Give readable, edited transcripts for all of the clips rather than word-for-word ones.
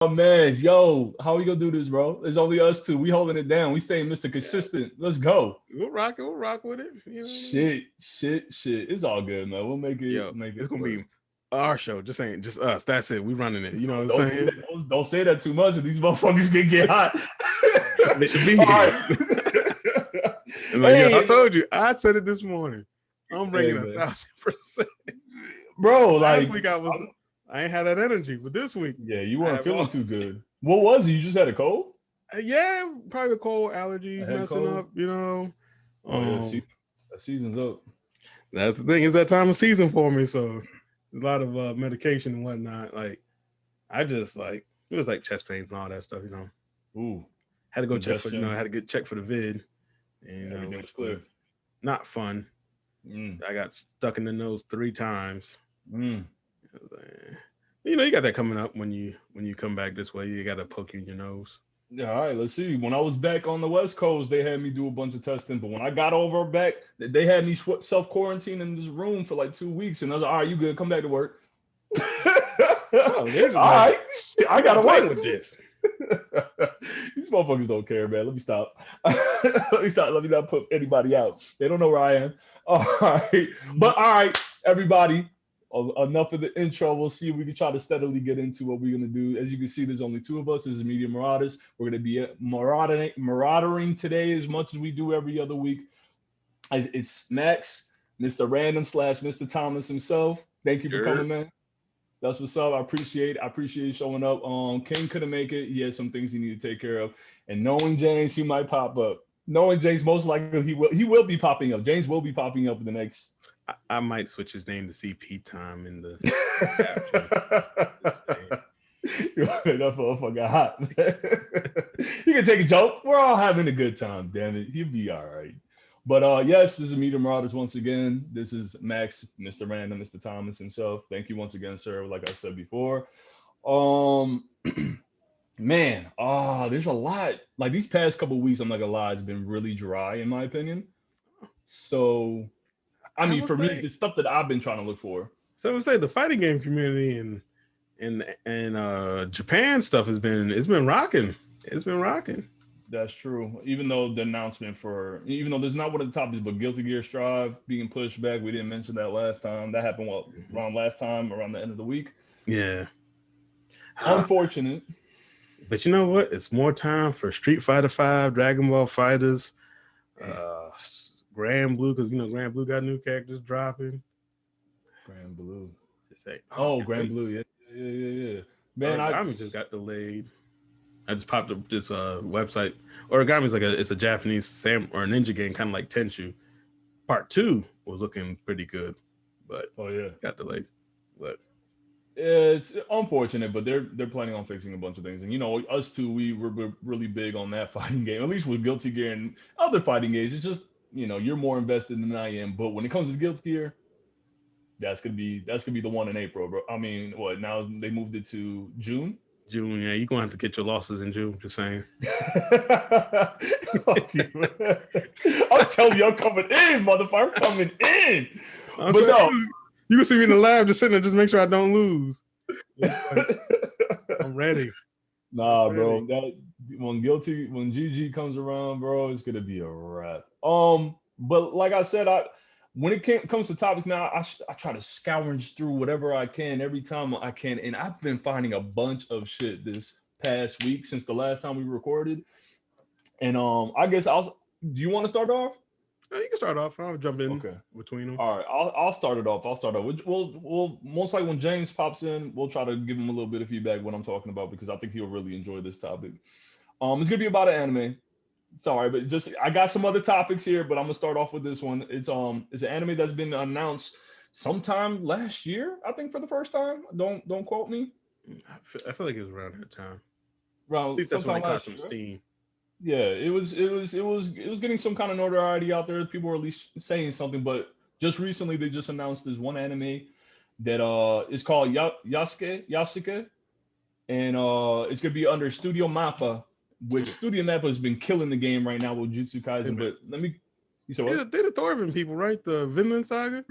Oh man, yo, how we gonna do this, bro? It's only us two. We holding it down. We staying Mr. Yeah, Consistent. Let's go. we'll rock it. We'll rock with it. You know what I mean? Shit. It's all good, man. We'll Yo, make it it's gonna work. be our show. Just ain't just us. That's it. We running it. You know what I'm Don't do that. saying? Don't say that too much, or these motherfuckers can get hot. They should be All here. right. And like, yo, I Hey, told you. I said it this morning. I'm hey, bringing a man, 1000%. bro. Last Like, week I ain't had that energy, but this week yeah, you I weren't have feeling all. too good. What was it? You just had a cold, Yeah, probably a cold a allergy head messing cold. up. You know, Oh yeah, see, um, that season's up. that's the thing. It's that time of season for me, so a lot of medication and whatnot. Like I just like it was like chest pains and all that stuff. You know, Ooh, had to go check for congestion. had to get checked for the vid, and Everything was which clear. was not fun. Mm, I got stuck in the nose 3 times. mm. You know, you got that coming up when you come back this way. You got to poke you in your nose. Yeah, all right, let's see. When I was back on the West Coast, they had me do a bunch of testing. But when I got over back, they had me self quarantine in this room for like 2 weeks. And I was like, all right, you good? Come back to work. All Oh, they're just like, right, shit, I we're not gotta playing work. with this. These motherfuckers don't care, man. Let me stop. Let me stop. Let me not put anybody out. They don't know where I am. All right. But all right, everybody. Enough of the intro. We'll see if we can try to steadily get into what we're gonna do. As you can see, there's only two of us. This is Media Marauders. We're gonna be marauding today as much as we do every other week. It's Max, Mr. Random slash Mr. Thomas himself. Thank you for You're coming, man. That's what's up. I appreciate you showing up. King couldn't make it. He has some things he need to take care of. And knowing James, he might pop up. Knowing James, most likely he will be popping up. James will be popping up in the next. I might switch his name to CP time in the caption. Just saying. That motherfucker hot. You can take a joke. We're all having a good time. Damn it, he'll be all right. But yes, this is Media Marauders once again. This is Max, Mr. Random, Mr. Thomas himself. Thank you once again, sir. Like I said before, um, man, there's a lot. Like these past couple of weeks, I'm not gonna lie, it's been really dry in my opinion. So, I I mean, would for me, say, the stuff that I've been trying to look for. so I would say the fighting game community and Japan stuff it's been rocking. It's been rocking. That's true. Even though the announcement for, even though there's not one of the topics, but Guilty Gear Strive being pushed back, we didn't mention that last time. That happened around last time, around the end of the week. Yeah. Unfortunate. But you know what? It's more time for Street Fighter Five, Dragon Ball Fighters, uh, Grand Blue, because you know Grand Blue got new characters dropping. Grand Blue. Just say, oh, Oh, can't Grand wait. Blue. Yeah. Man, Origami just got delayed. I just popped up this website. Origami is it's a Japanese or ninja game, kind of like Tenchu. Part 2 was looking pretty good, but oh yeah. got delayed. But It's unfortunate, but they're planning on fixing a bunch of things. And us two, we were really big on that fighting game. At least with Guilty Gear and other fighting games, it's just you're more invested than I am. But when it comes to Guilty Gear, that's gonna be the one in April, bro. I mean, what now they moved it to June? June, yeah, you're gonna have to get your losses in June. Just saying. Fuck you, man. I'm telling you, I'm coming in, motherfucker. I'm coming in. I'm But trying, no. you can see me in the lab just sitting there, just make sure I don't lose. I'm ready. I'm Nah, ready. bro. That when GG comes around, bro, it's gonna be a wrap. But like I said, when comes to topics now, I try to scourge through whatever I can every time I can, and I've been finding a bunch of shit this past week since the last time we recorded. And I guess I'll. Do you want to start off? You can start off. I'll jump in Okay. between them. All right, I'll start it off. I'll start off. We'll most likely when James pops in, we'll try to give him a little bit of feedback what I'm talking about because I think he'll really enjoy this topic. It's gonna be about an anime. Sorry, but just I got some other topics here, but I'm gonna start off with this one. It's an anime that's been announced sometime last year, I think for the first time. Don't quote me. I feel like it was around that time. At Around least that's when sometime it caught last some year. Right? steam. Yeah, it was getting some kind of notoriety out there. People were at least saying something, but just recently they just announced this one anime that is called Yasuke, and it's gonna be under Studio Mappa, which Studio Mappa has been killing the game right now with Jutsu Hey Kaisen. man, But let me, you said what? they're the Thorvin people, right? The Vinland Saga.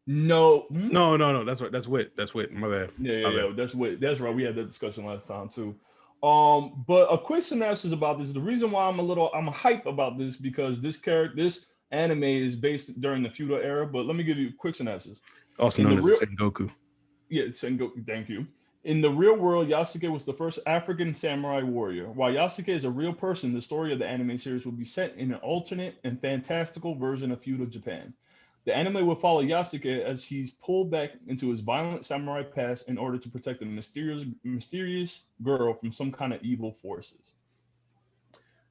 No. No. That's right. That's Wit. That's Wit. My bad. Yeah, yeah, My bad. yeah. That's right. We had that discussion last time too. But a quick synopsis about this. The reason why I'm hype about this because this anime is based during the feudal era. But let me give you a quick synopsis. Also In the known as the real, Sengoku. yeah, Sengoku. Thank you. In the real world, Yasuke was the first African samurai warrior. While Yasuke is a real person, the story of the anime series will be set in an alternate and fantastical version of feudal Japan. The anime will follow Yasuke as he's pulled back into his violent samurai past in order to protect a mysterious girl from some kind of evil forces.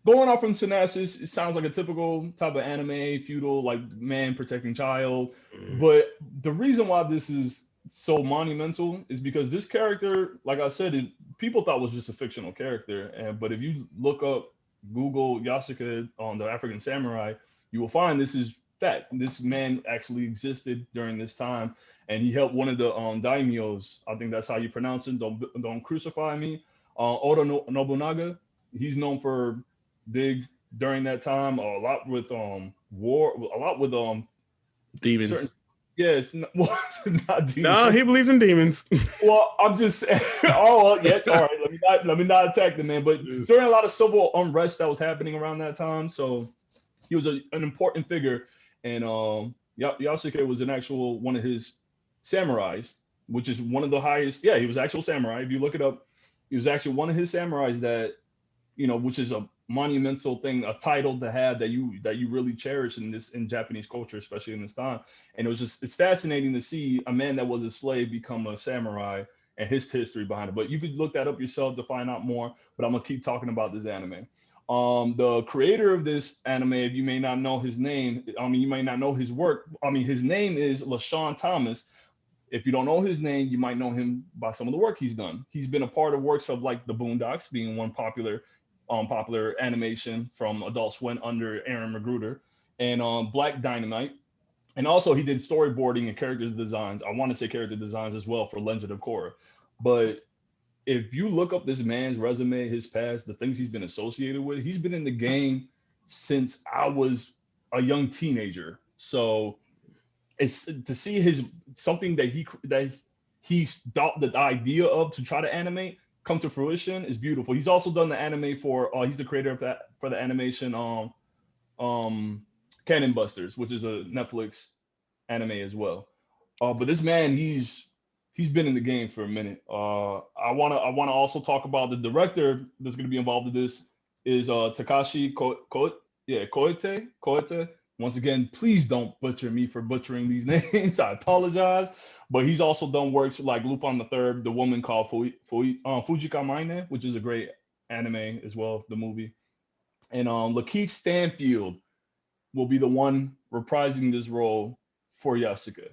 Going off from synopsis, it sounds like a typical type of anime, feudal, like man protecting child. Mm. But the reason why this is so monumental is because this character, like I said, people thought was just a fictional character. But if you look up Google Yasuke on the African samurai, you will find this is fact. This man actually existed during this time, and he helped one of the daimyos. I think that's how you pronounce it. Don't crucify me. Oda Nobunaga. He's known for big during that time. A lot with war, a lot with Demons. certain. Yes, well, not No, demons. he believes in demons. Well, I'm just oh well, yeah, all right. Let me not attack the man, but during a lot of civil unrest that was happening around that time, so he was an important figure, and Yasuke was an actual one of his samurais, which is one of the highest. Yeah, he was actual samurai. If you look it up, he was actually one of his samurais that which is a monumental thing, a title to have that you really cherish in Japanese culture, especially in this time. And it's fascinating to see a man that was a slave become a samurai and his history behind it. But you could look that up yourself to find out more. But I'm gonna keep talking about this anime. The creator of this anime, if you may not know his name, I mean, you may not know his work. I mean, his name is LaShawn Thomas. If you don't know his name, you might know him by some of the work he's done. He's been a part of works of like the Boondocks, being one popular animation from Adult Swim under Aaron Magruder, and Black Dynamite. And also he did storyboarding and character designs. I want to say character designs as well for Legend of Korra. But if you look up this man's resume, his past, the things he's been associated with, he's been in the game since I was a young teenager. So it's to see his something that he thought the idea of to try to animate come to fruition is beautiful. He's also done the anime for he's the creator of that for the animation Cannon Busters, which is a Netflix anime as well. But this man, he's been in the game for a minute. I wanna also talk about the director that's gonna be involved in this is Takashi Koite. Once again, please don't butcher me for butchering these names. I apologize. But he's also done works like Lupin the Third, The Woman Called Fujika Mine, which is a great anime as well, the movie. And Lakeith Stanfield will be the one reprising this role for Yasuka.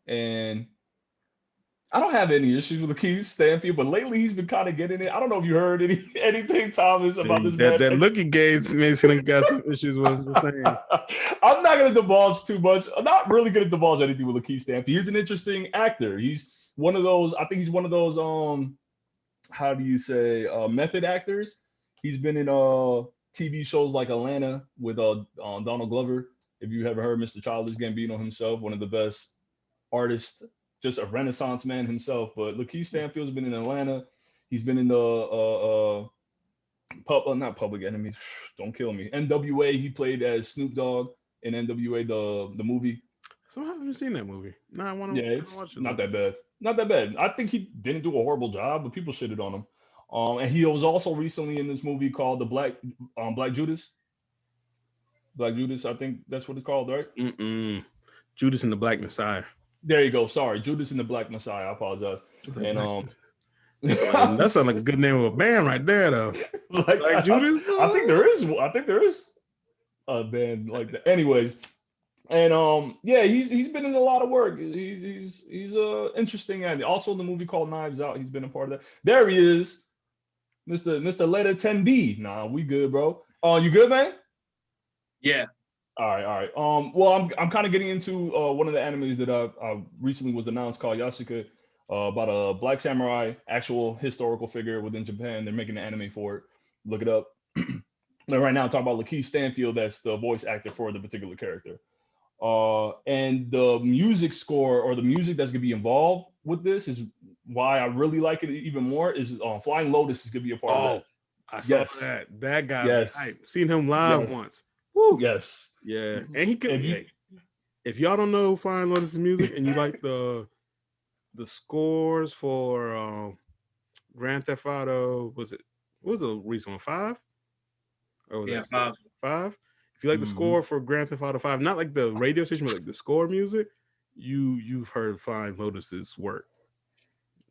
And I don't have any issues with Lakeith Stanfield, but lately he's been kind of getting it. I don't know if you heard anything, Thomas, about this man. That looking gaze makes him got some issues with the thing. I'm not going to divulge too much. I'm not really going to divulge anything with Lakeith Stanfield. He's an interesting actor. He's one of those. I think he's one of those. How do you say method actors? He's been in TV shows like Atlanta with Donald Glover. If you ever heard Mr. Childish Gambino himself, one of the best artists, just a Renaissance man himself. But Lakeith Stanfield's been in Atlanta. He's been in the not Public Enemy. Don't kill me. NWA. He played as Snoop Dogg in NWA the movie. So I haven't seen that movie. No, I want to. Yeah, it's watch it. not that bad. Not that bad. I think he didn't do a horrible job, but people shitted on him. And he was also recently in this movie called the Black Judas. Black Judas, I think that's what it's called, right? Judas and the Black Messiah. There you go. Sorry, Judas and the Black Messiah. I apologize. And that sounds like a good name of a band right there, though. Like Judas. I think there is a band like that. Anyways, and yeah, he's been in a lot of work. He's interesting, and also in the movie called Knives Out, he's been a part of that. There he is, Mr. Letter 10B. Nah, we good, bro. You good, man? Yeah. All right. Well, I'm kind of getting into one of the animes that I recently was announced called Yasuke, about a black samurai, actual historical figure within Japan. They're making an anime for it. Look it up. But right now, I'm talking about Lakeith Stanfield, that's the voice actor for the particular character. And the music score or the music that's gonna be involved with this is why I really like it even more. Is Flying Lotus is gonna be a part of that. Oh, I saw Yes, that. That got me yes, hyped. Seen him live yes, once. Woo. yes. Yeah, and he could. If you, Hey, if y'all don't know Flying Lotus music and you like the scores for Grand Theft Auto, what was the recent one, 5? Or was Yeah, that 6? 5. 5? If you like the Mhm. score for Grand Theft Auto 5, not like the radio station, but like the score music, you've heard Flying Lotus's work.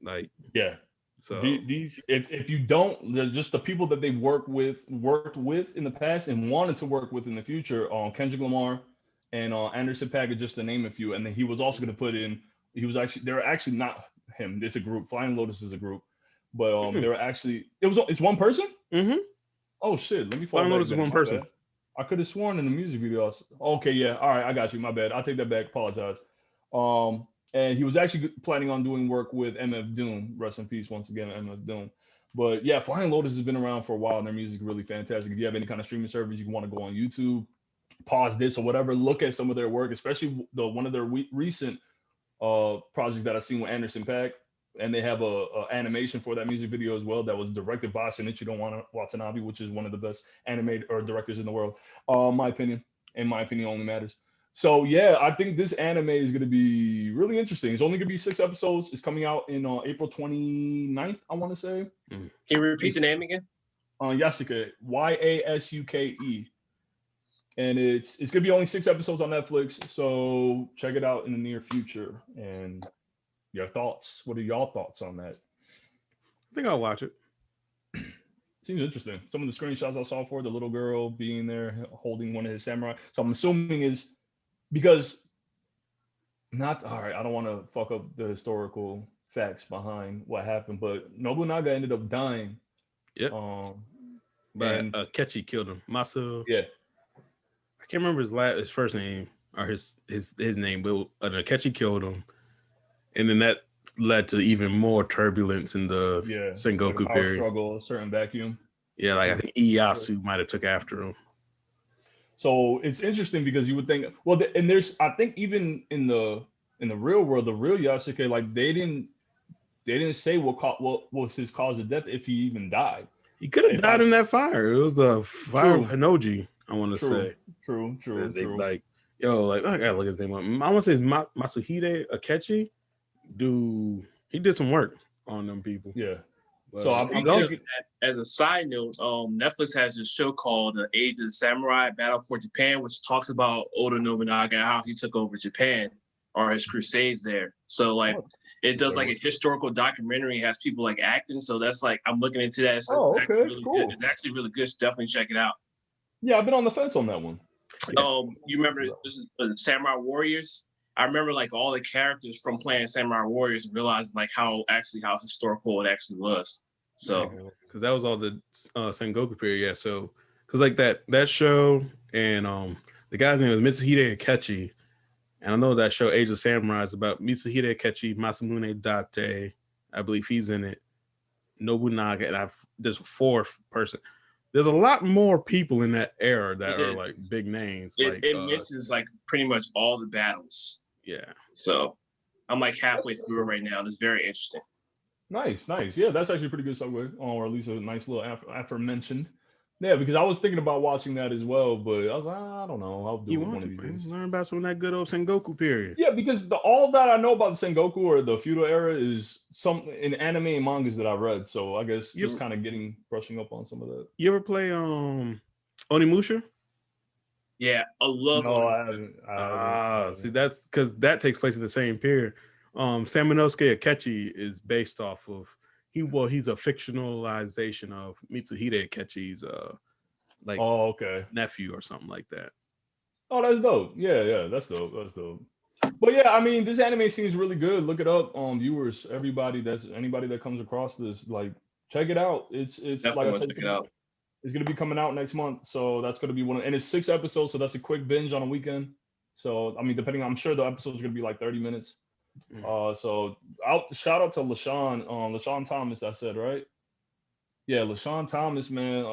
Like, yeah, so these if you don't, they're just the people that they worked with in the past and wanted to work with in the future. Kendrick Lamar and Anderson .Paak, just to name a few. And then he was also going to put in. He was actually they're actually not him. It's a group. Flying Lotus is a group, but they were actually it's one person. mm-hmm. Oh shit! Let me fall Flying back Lotus is then. one My person. bad. I could have sworn in the music videos. Okay, yeah. All right, I got you. My bad. I'll take that back. Apologize. And he was actually planning on doing work with MF Doom. Rest in peace once again, MF Doom. But yeah, Flying Lotus has been around for a while, and their music is really fantastic. If you have any kind of streaming service, you want to go on YouTube, pause this or whatever, look at some of their work, especially one of their recent projects that I've seen with Anderson .Paak. And they have a animation for that music video as well that was directed by Shinichiro Watanabe, which is one of the best animated or directors in the world. My opinion, and my opinion only matters. So yeah, I think this anime is going to be really interesting. It's only going to be 6 episodes. It's coming out in April 29th, I want to say. Can you repeat the name again? Yasuke, Yasuke. And it's going to be only 6 episodes on Netflix. So check it out in the near future. And your thoughts? What are y'all thoughts on that? I think I'll watch it. Seems interesting. Some of the screenshots I saw for the little girl being there holding one of his samurai. So I'm assuming is because not all right. I don't want to fuck up the historical facts behind what happened, but Nobunaga ended up dying. Yep. But and Kechi killed him. Masu. yeah, I can't remember his first name or his name, but Kechi killed him, and then that led to even more turbulence in the Sengoku power period. Struggle, a certain vacuum. Yeah, like I think Ieyasu might have took after him. So it's interesting because you would think, well, and there's, I think even in the real world, the real Yasuke, like they didn't say what was his cause of death if he even died. He could have died in that fire. It was a fire of Hinoji, I want to say. True. Like, I gotta look at his name up. I want to say Masahide Akechi. Dude, he did some work on them people. Yeah. But so I'm thinking that, as a side note, Netflix has this show called The Age of the Samurai Battle for Japan, which talks about Oda Nobunaga and how he took over Japan or his crusades there. So like it does like a historical documentary, has people like acting. So that's like I'm looking into that. So it's actually really good. It's actually really good. So definitely check it out. Yeah, I've been on the fence on that one. You remember this is Samurai Warriors? I remember like all the characters from playing Samurai Warriors and realizing like how historical it actually was. So because that was all the Sengoku period, yeah. So because like that show and the guy's name is Mitsuhide Akechi, and I know that show Age of Samurai is about Mitsuhide Akechi, Masamune Date, I believe he's in it, Nobunaga, and there's a 4th person. There's a lot more people in that era that are like big names. It mentions like pretty much all the battles. Yeah. So I'm like halfway through it right now. It's very interesting. Nice. Yeah, that's actually a pretty good segue, or at least a nice little aforementioned. Yeah, because I was thinking about watching that as well, but I was like, I don't know. I'll do it one of these days. Learn about some of that good old Sengoku period. Yeah, because all that I know about the Sengoku or the feudal era is some in anime and mangas that I've read. So I guess just kind of brushing up on some of that. You ever play Onimusha? Yeah, I love. No, I haven't. See, that's because that takes place in the same period. Samanosuke Akechi is based off of he's a fictionalization of Mitsuhide Akechi's nephew or something like that. Oh, that's dope. Yeah, that's dope. But yeah, I mean, this anime seems really good. Look it up, viewers. Anybody that comes across this, like, check it out. It's like I said, it's gonna be coming out next month. So that's gonna be and it's 6 episodes, so that's a quick binge on a weekend. So I mean, I'm sure the episodes are gonna be like 30 minutes. So shout out to LaShawn Thomas, I said, right? Yeah, LaShawn Thomas, man.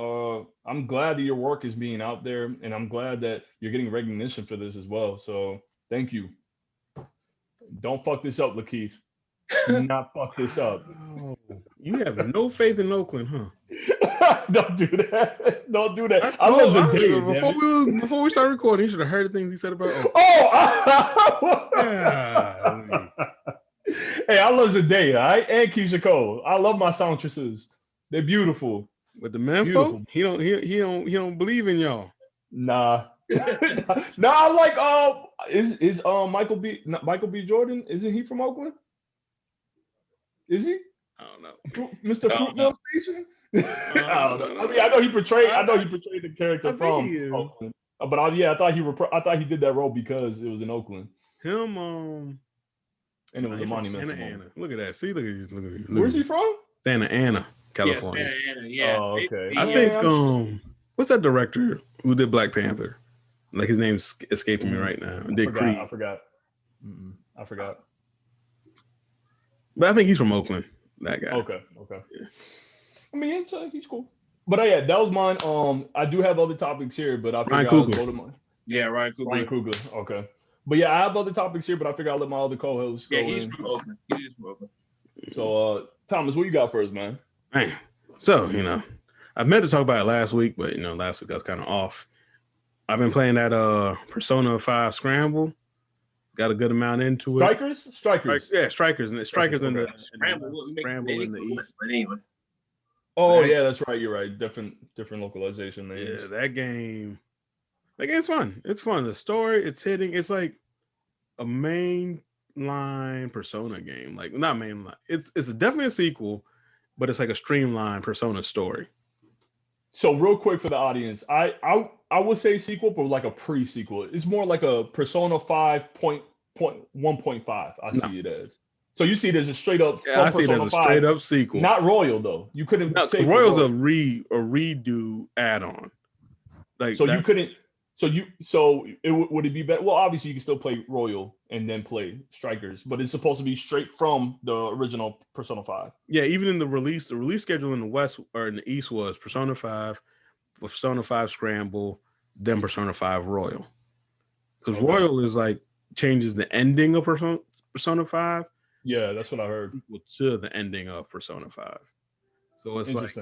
I'm glad that your work is being out there, and I'm glad that you're getting recognition for this as well. So thank you. Don't fuck this up, Lakeith. Do not fuck this up. Wow. You have no faith in Oakland, huh? Don't do that. Don't do that. I love told, Zendaya. before we started recording, you should have heard the things he said about Oakland. Oh! Yeah. Hey, I love Zendaya, all right? And Keisha Cole. I love my soundtresses. They're beautiful. But the man folk, he don't believe in y'all. Nah. Nah, I like is Michael B. Jordan, isn't he from Oakland? Is he? I don't know. Mr. Fruitvale Station? I don't know. I mean, I know he portrayed the character from Oakland. But I thought he did that role because it was in Oakland. Him and it was a monumental Santa Ana. Look at that. See, look at you. Where's he from? Santa Ana, California. Yeah, Santa Ana. Yeah. Oh, okay. I think what's that director who did Black Panther? Like his name's escaping me right now. Creed. I forgot. I forgot. But I think he's from Oakland. That guy. Okay. Yeah. I mean, he's cool. But yeah, that was mine. I do have other topics here, but I figured I'll go to mine. Yeah, Ryan Coogler. Okay. But yeah, I have other topics here, but I figure I'll let my other co-hosts go. Yeah, he's from Oakland. So, Thomas, what you got first, man? Man. So, I meant to talk about it last week, but last week I was kind of off. I've been playing that Persona 5 Scramble. Got a good amount into it. Strikers. Yeah, Strikers in the Scramble in the East. Anyway. Oh yeah, that's right. You're right. Different localization names. Yeah, that game's fun. It's fun. The story, it's hitting. It's like a main line Persona game. Like not main line. It's definitely a sequel, but it's like a streamlined Persona story. So real quick for the audience, I would say sequel, but like a pre-sequel. It's more like a Persona 5.1.5. I see it as. So you see it as a straight up. Yeah, I see it as a straight up sequel. Not Royal though. You couldn't say Royal's a redo add-on. Like so you couldn't. Would it be better? Well, obviously you can still play Royal and then play Strikers, but it's supposed to be straight from the original Persona 5. Yeah, even in the release schedule in the West or in the East was Persona 5, Persona 5 Scramble, then Persona 5 Royal. Because Royal is like changes the ending of Persona 5. Yeah, that's what I heard. To the ending of Persona 5. So it's like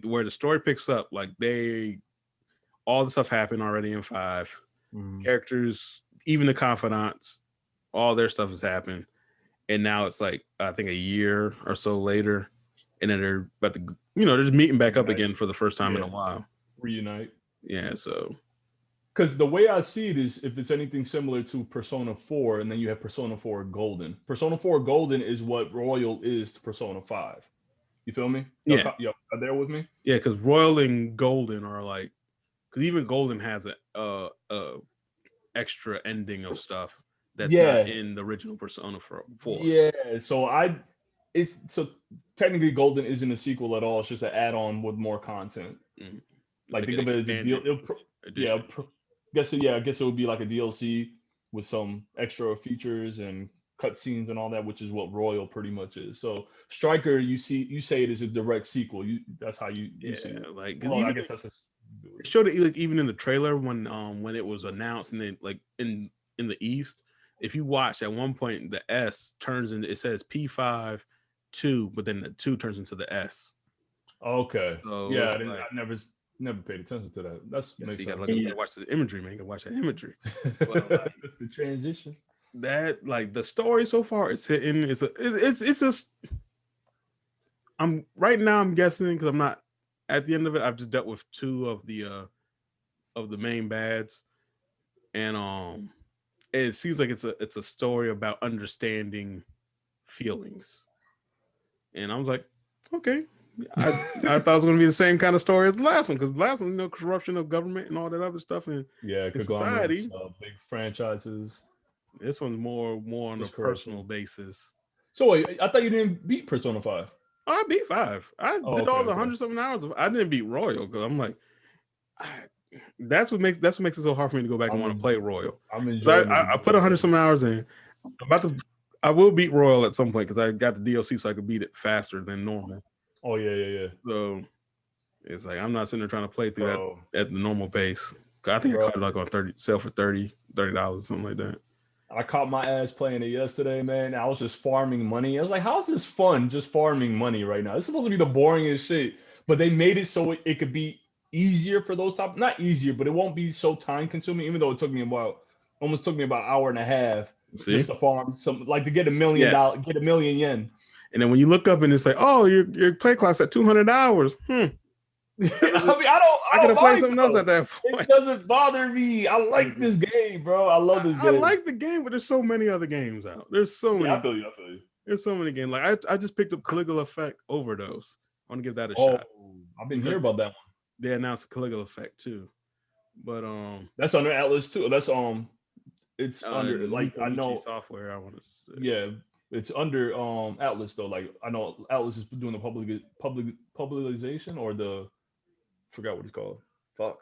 where the story picks up, like all the stuff happened already in 5. Characters, even the confidants, all their stuff has happened. And now it's like, I think a year or so later. And then they're about to, they're just meeting back up again for the first time in a while. Reunite. Yeah, so. Because the way I see it is if it's anything similar to Persona 4, and then you have Persona 4 Golden. Persona 4 Golden is what Royal is to Persona 5. You feel me? Yeah. Are there with me? Yeah, because Royal and Golden are like, because even Golden has a extra ending of stuff that's not in the original Persona 4. Yeah, so technically Golden isn't a sequel at all. It's just an add-on with more content. Like think of it as a deal. I guess it would be like a DLC with some extra features and cutscenes and all that, which is what Royal pretty much is. So Striker, you say it is a direct sequel. That's how you see it. Like I guess that's it showed it like even in the trailer when it was announced, and then like in the East, if you watch at one point the S turns into, it says P5 2, but then the 2 turns into the S. Okay. So yeah, I never paid attention to that. That's you gotta watch the imagery, man. You gotta watch that imagery. But, the transition. That like the story so far, it's hitting. I'm right now. I'm guessing because I'm not at the end of it. I've just dealt with 2 of the main bads, and it seems like it's a story about understanding feelings, and I was like, okay. I thought it was going to be the same kind of story as the last one, because the last one, corruption of government and all that other stuff, and society, big franchises. This one's more on a personal basis. So wait, I thought you didn't beat Persona 5. I beat 5. I did all the 100-something hours. I didn't beat Royal because I'm like, that's what makes it so hard for me to go back and want to play Royal. I put 100-something hours in. I will beat Royal at some point because I got the DLC so I could beat it faster than normal. Oh yeah. So it's like I'm not sitting there trying to play through Bro. that at the normal pace. I think I caught it like on sale for $30, something like that. I caught my ass playing it yesterday, man. I was just farming money. I was like, how's this fun? Just farming money right now. It's supposed to be the boringest shit, but they made it so it could be easier for those top. Not easier, but it won't be so time consuming. Even though it took me almost took me about an hour and a half just to farm some, like to get $1 million, get 1,000,000 yen. And then when you look up and it's like, oh, your play clock's at 200 hours. I mean, I could have played something else at that point. It doesn't bother me. I like this game, bro. I love this game. I like the game, but there's so many other games out. There's so many. I feel you. There's so many games. Like I just picked up Caligula Effect Overdose. I want to give that a shot. I've been hearing about that one. They announced Caligula Effect too, but that's under Atlas too. That's it's under like I know software. I want to say. Yeah, it's under Atlas though. Like I know Atlas is doing the publicization or the forgot what it's called. Fuck.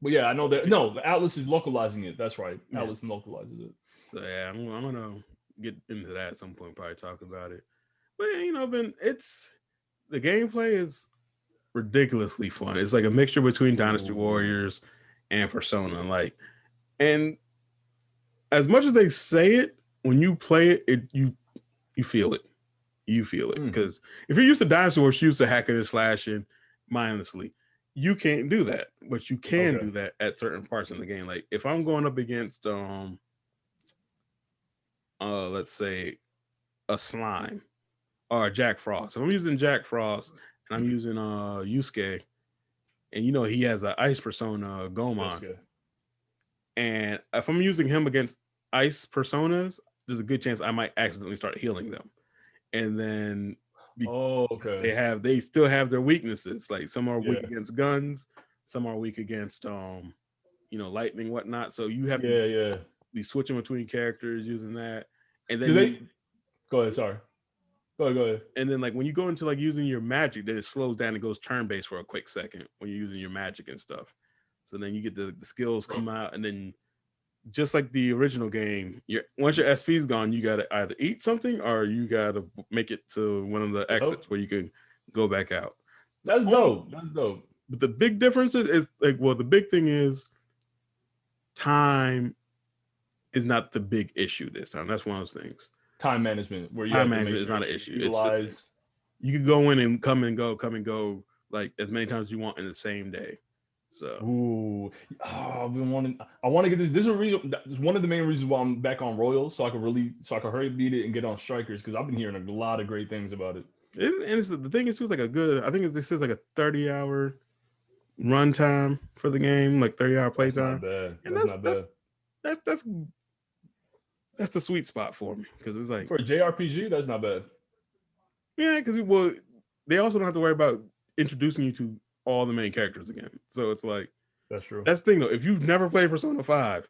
But yeah, I know that. No, Atlas is localizing it. That's right. Yeah. Atlas localizes it. So yeah, I'm gonna get into that at some point. Probably talk about it. But you know, it's the gameplay is ridiculously fun. It's like a mixture between Dynasty Warriors and Persona. Like, and as much as they say it, when you play it, you feel it. You feel it because if you're used to Dynasty Warriors, you're used to hacking and slashing mindlessly. You can't do that, but you can do that at certain parts in the game. Like if I'm going up against let's say a slime or a Jack Frost. If I'm using Jack Frost and I'm using Yusuke, and you know he has an ice persona Gomon. And if I'm using him against ice personas, there's a good chance I might accidentally start healing them. And then they still have their weaknesses. Like some are weak against guns, some are weak against lightning, whatnot. So you have to be switching between characters using that. And then go ahead, sorry. Go ahead. And then like when you go into like using your magic, then it slows down and goes turn-based for a quick second when you're using your magic and stuff. So then you get the skills come out, and then just like the original game, once your SP is gone, you gotta either eat something or you gotta make it to one of the exits where you can go back out. That's dope. That's dope. But the big difference is like, well, the big thing is time is not the big issue this time. That's one of those things. Time management, where time management is not an issue. It's you can go in and come and go like as many times as you want in the same day. So I want to get this. This is a reason. This is one of the main reasons why I'm back on Royals, so I can hurry beat it and get on Strikers, because I've been hearing a lot of great things about it. And the thing is, it was like I think this is like a 30-hour run time for the game, like 30-hour play time. That's not bad. That's the sweet spot for me, because it's like for a JRPG, that's not bad. Yeah, because they also don't have to worry about introducing you to all the main characters again. So it's like that's true. That's the thing though. If you've never played Persona 5,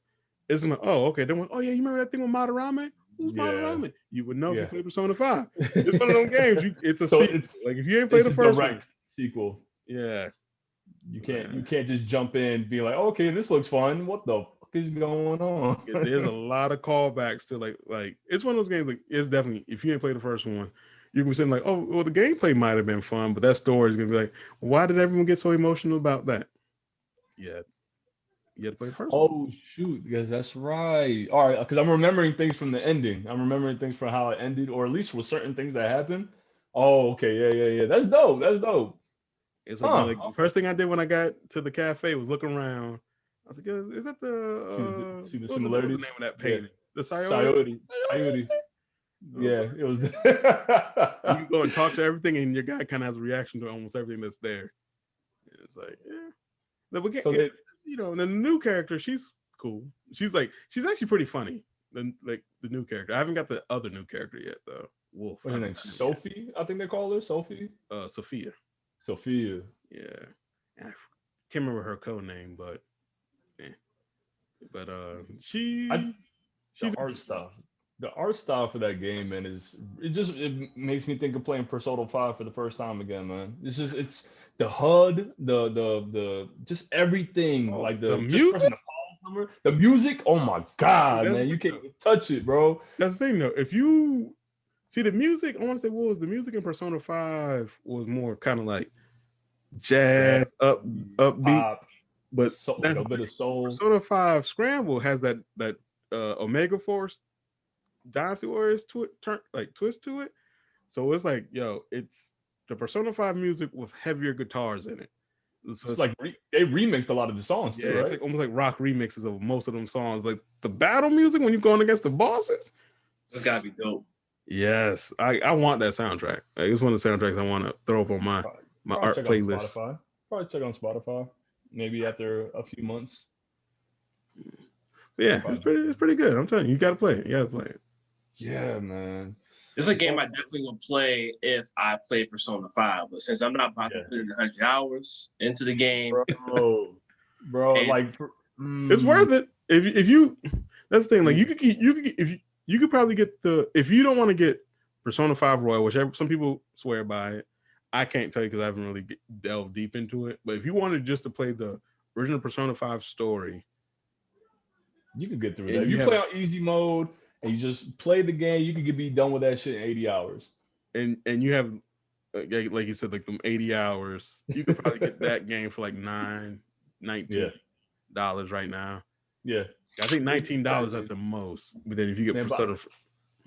it's like, you remember that thing with Madarame? Who's Madarame? You would know if you played Persona 5. It's one of those games. It's a sequel. Like if you ain't played the first one, sequel. Yeah. You can't just jump in and be like, okay, this looks fun. What the fuck is going on? There's a lot of callbacks to like it's one of those games. Like it's definitely, if you ain't played the first one, you can be saying like, the gameplay might have been fun, but that story is gonna be like, why did everyone get so emotional about that? Yeah, you had to play the first one. Shoot, because that's right. All right, because I'm remembering things from the ending. I'm remembering things from how it ended, or at least with certain things that happened. Oh, okay, yeah. That's dope. It's like the first thing I did when I got to the cafe was look around. I was like, is that see the similarities? What's the name of that painting? The Coyote. Yeah, it was. You can go and talk to everything, and your guy kind of has a reaction to almost everything that's there. It's like, and then the new character, she's cool. She's actually pretty funny. The new character. I haven't got the other new character yet though. Wolf. What's her name? Sophie, I think they call her Sophie. Sophia. Yeah. I can't remember her code name, but she's art stuff. The art style for that game, man, it makes me think of playing Persona 5 for the first time again, man. It's the HUD, the just everything, like the music. The music, oh my god, man, you can't even touch it, bro. That's the thing though. If you See, the music, I want to say, what was the music in Persona 5 was more kind of like jazz, upbeat. Pop, But like a bit of soul. Persona 5 Scramble has that Omega Force Dynasty Warriors twist to it. So it's like, yo, it's the Persona 5 music with heavier guitars in it. So it's like they remixed a lot of the songs too, right? It's like almost like rock remixes of most of them songs. Like the battle music when you're going against the bosses. It's gotta be dope. Yes, I want that soundtrack. Like, it's one of the soundtracks I want to throw up on my art playlist. Probably check on Spotify. Maybe after a few months. Yeah, it's pretty good. I'm telling you, you gotta play it. You gotta play it. Yeah, man. It's a game I definitely would play if I play Persona 5, but since I'm not about to put in 100 hours into the game, bro, like it's worth it. If you, that's the thing. Like you could probably get if you don't want to get Persona 5 Royal, which some people swear by it. I can't tell you because I haven't really delved deep into it. But if you wanted just to play the original Persona 5 story, you could get through that. If you play on easy mode and you just play the game, you could be done with that shit in 80 hours. And you have, like you said, like them 80 hours. You could probably get that game for like $19 right now. Yeah. I think $19 at the most. But then if you get Persona...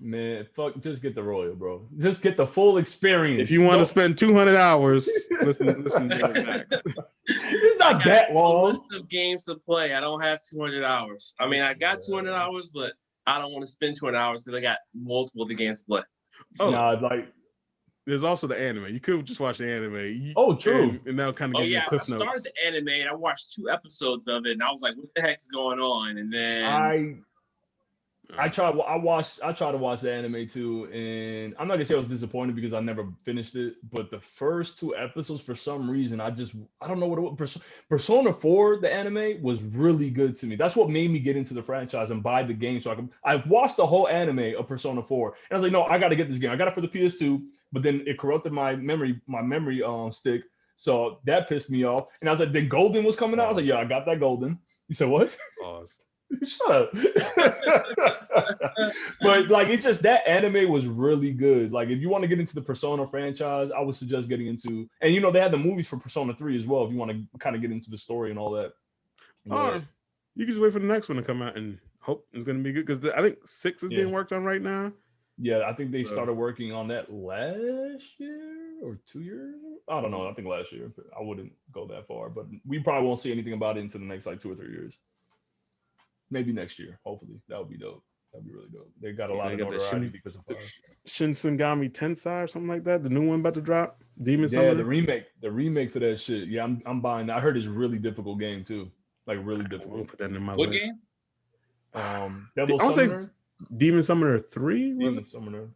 Man, just get the Royal, bro. Just get the full experience. If you want to spend 200 hours, listen it's not that long. A list of games to play. I don't have 200 hours. I mean, I got 200 hours, but I don't want to spend 200 hours because I got multiple of the games to play. There's also the anime. You could just watch the anime. True. And that'll kind of give you cliff notes. I started the anime and I watched 2 episodes of it, and I was like, "What the heck is going on?" And then I tried to watch the anime too, and I'm not gonna say I was disappointed because I never finished it. But the first 2 episodes, for some reason, I don't know what it was. Persona 4, the anime, was really good to me. That's what made me get into the franchise and buy the game. So I've watched the whole anime of Persona 4, and I was like, no, I got to get this game. I got it for the PS2, but then it corrupted my memory stick, so that pissed me off. And I was like, then Golden was coming out. I was like, yeah, I got that Golden. You said what? Pause. Shut up. But like, it's just that anime was really good. Like, if you want to get into the Persona franchise, I would suggest getting into, and they had the movies for Persona 3 as well if you want to kind of get into the story and all that. You can just wait for the next one to come out and hope it's going to be good, because I think 6 is being worked on right now. Yeah, I think they started working on that last year or 2 years. I don't know. I think last year. I wouldn't go that far, but we probably won't see anything about it until the next like 2 or 3 years. Maybe next year, hopefully. That would be dope. That'd be really dope. They got a lot of notoriety because of Shin Sangami Tensei or something like that. The new one about to drop. Demon Summoner. The remake for that shit. Yeah, I'm buying that. I heard it's a really difficult game too. Like really difficult. I'll put that in my list. What game? Devil Summoner. Say Demon Summoner 3. Demon Summoner.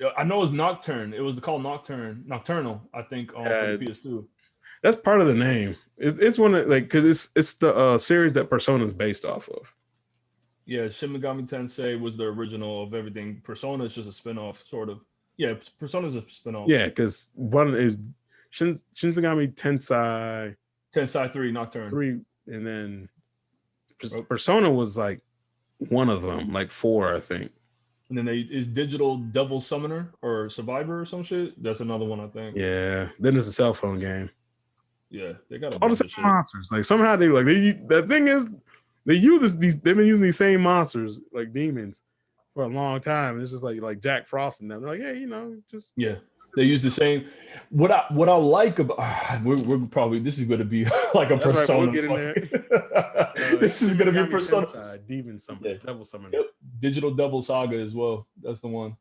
Yeah, I know it's Nocturne. It was called Nocturnal. I think on the PS2. That's part of the name. It's one of because it's the series that Persona is based off of. Yeah, Shin Megami Tensei was the original of everything. Persona is just a spinoff, sort of. Yeah, Persona is a spinoff. Yeah, because one is Shin Megami Tensei. Tensei 3 Nocturne 3, and then Persona was like one of them, like 4, I think. And then is Digital Devil Summoner or Survivor or some shit. That's another one, I think. Yeah. Then there's a cell phone game. Yeah, they got all the same monsters. Like somehow the thing is they use they've been using these same monsters like demons for a long time. And it's just like Jack Frost and them. They're like, hey, they use the same. What I like about we're probably, this is going to be like a Persona. This is going to be a Persona. Demon Summoner, Devil Summoner. Yep. Digital Devil Saga as well. That's the one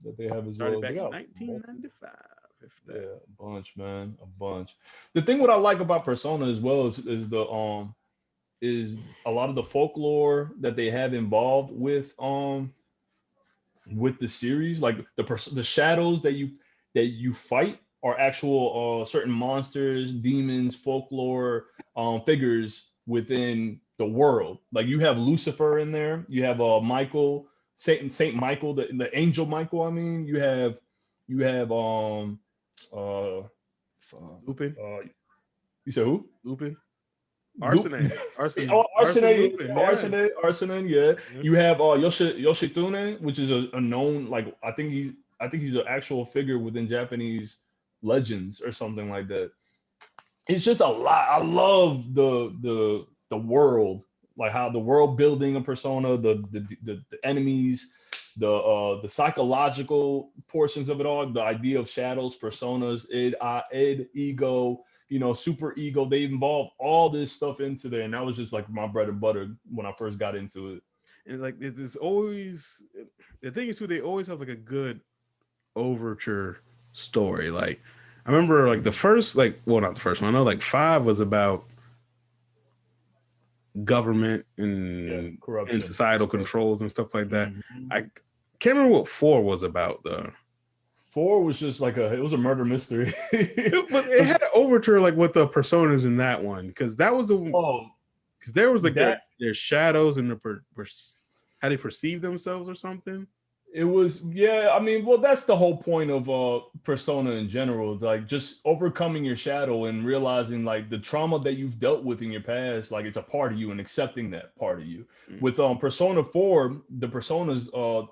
that they have as well. Back in 1995. Yeah, a bunch, man, a bunch. The thing what I like about Persona as well is a lot of the folklore that they have involved with the series. Like the shadows that you fight are actual certain monsters, demons, folklore figures within the world. Like you have Lucifer in there, you have Michael, Saint Michael, the angel Michael. I mean, you have Lupin. You said who? Lupin. Arsenal. Arsenal, yeah. You have Yoshitsune, which is a known, like I think he's an actual figure within Japanese legends or something like that. It's just a lot. I love the world, like how the world building of Persona, the enemies, the psychological portions of it all, the idea of shadows, personas, id, ego, super ego. They involve all this stuff into there, and that was just like my bread and butter when I first got into it. And like there's always, the thing is too, they always have like a good overture story. Like I remember like the first, like, well, not the first one, I know like 5 was about government and corruption and societal controls and stuff like that. I can't remember what 4 was about though. 4 was just like it was a murder mystery. But it had an overture like with the personas in that one, because that was the because there was like their shadows and how they perceive themselves or something. It was, yeah, I mean, well, that's the whole point of Persona in general, like just overcoming your shadow and realizing like the trauma that you've dealt with in your past, like it's a part of you, and accepting that part of you. With Persona 4, the personas,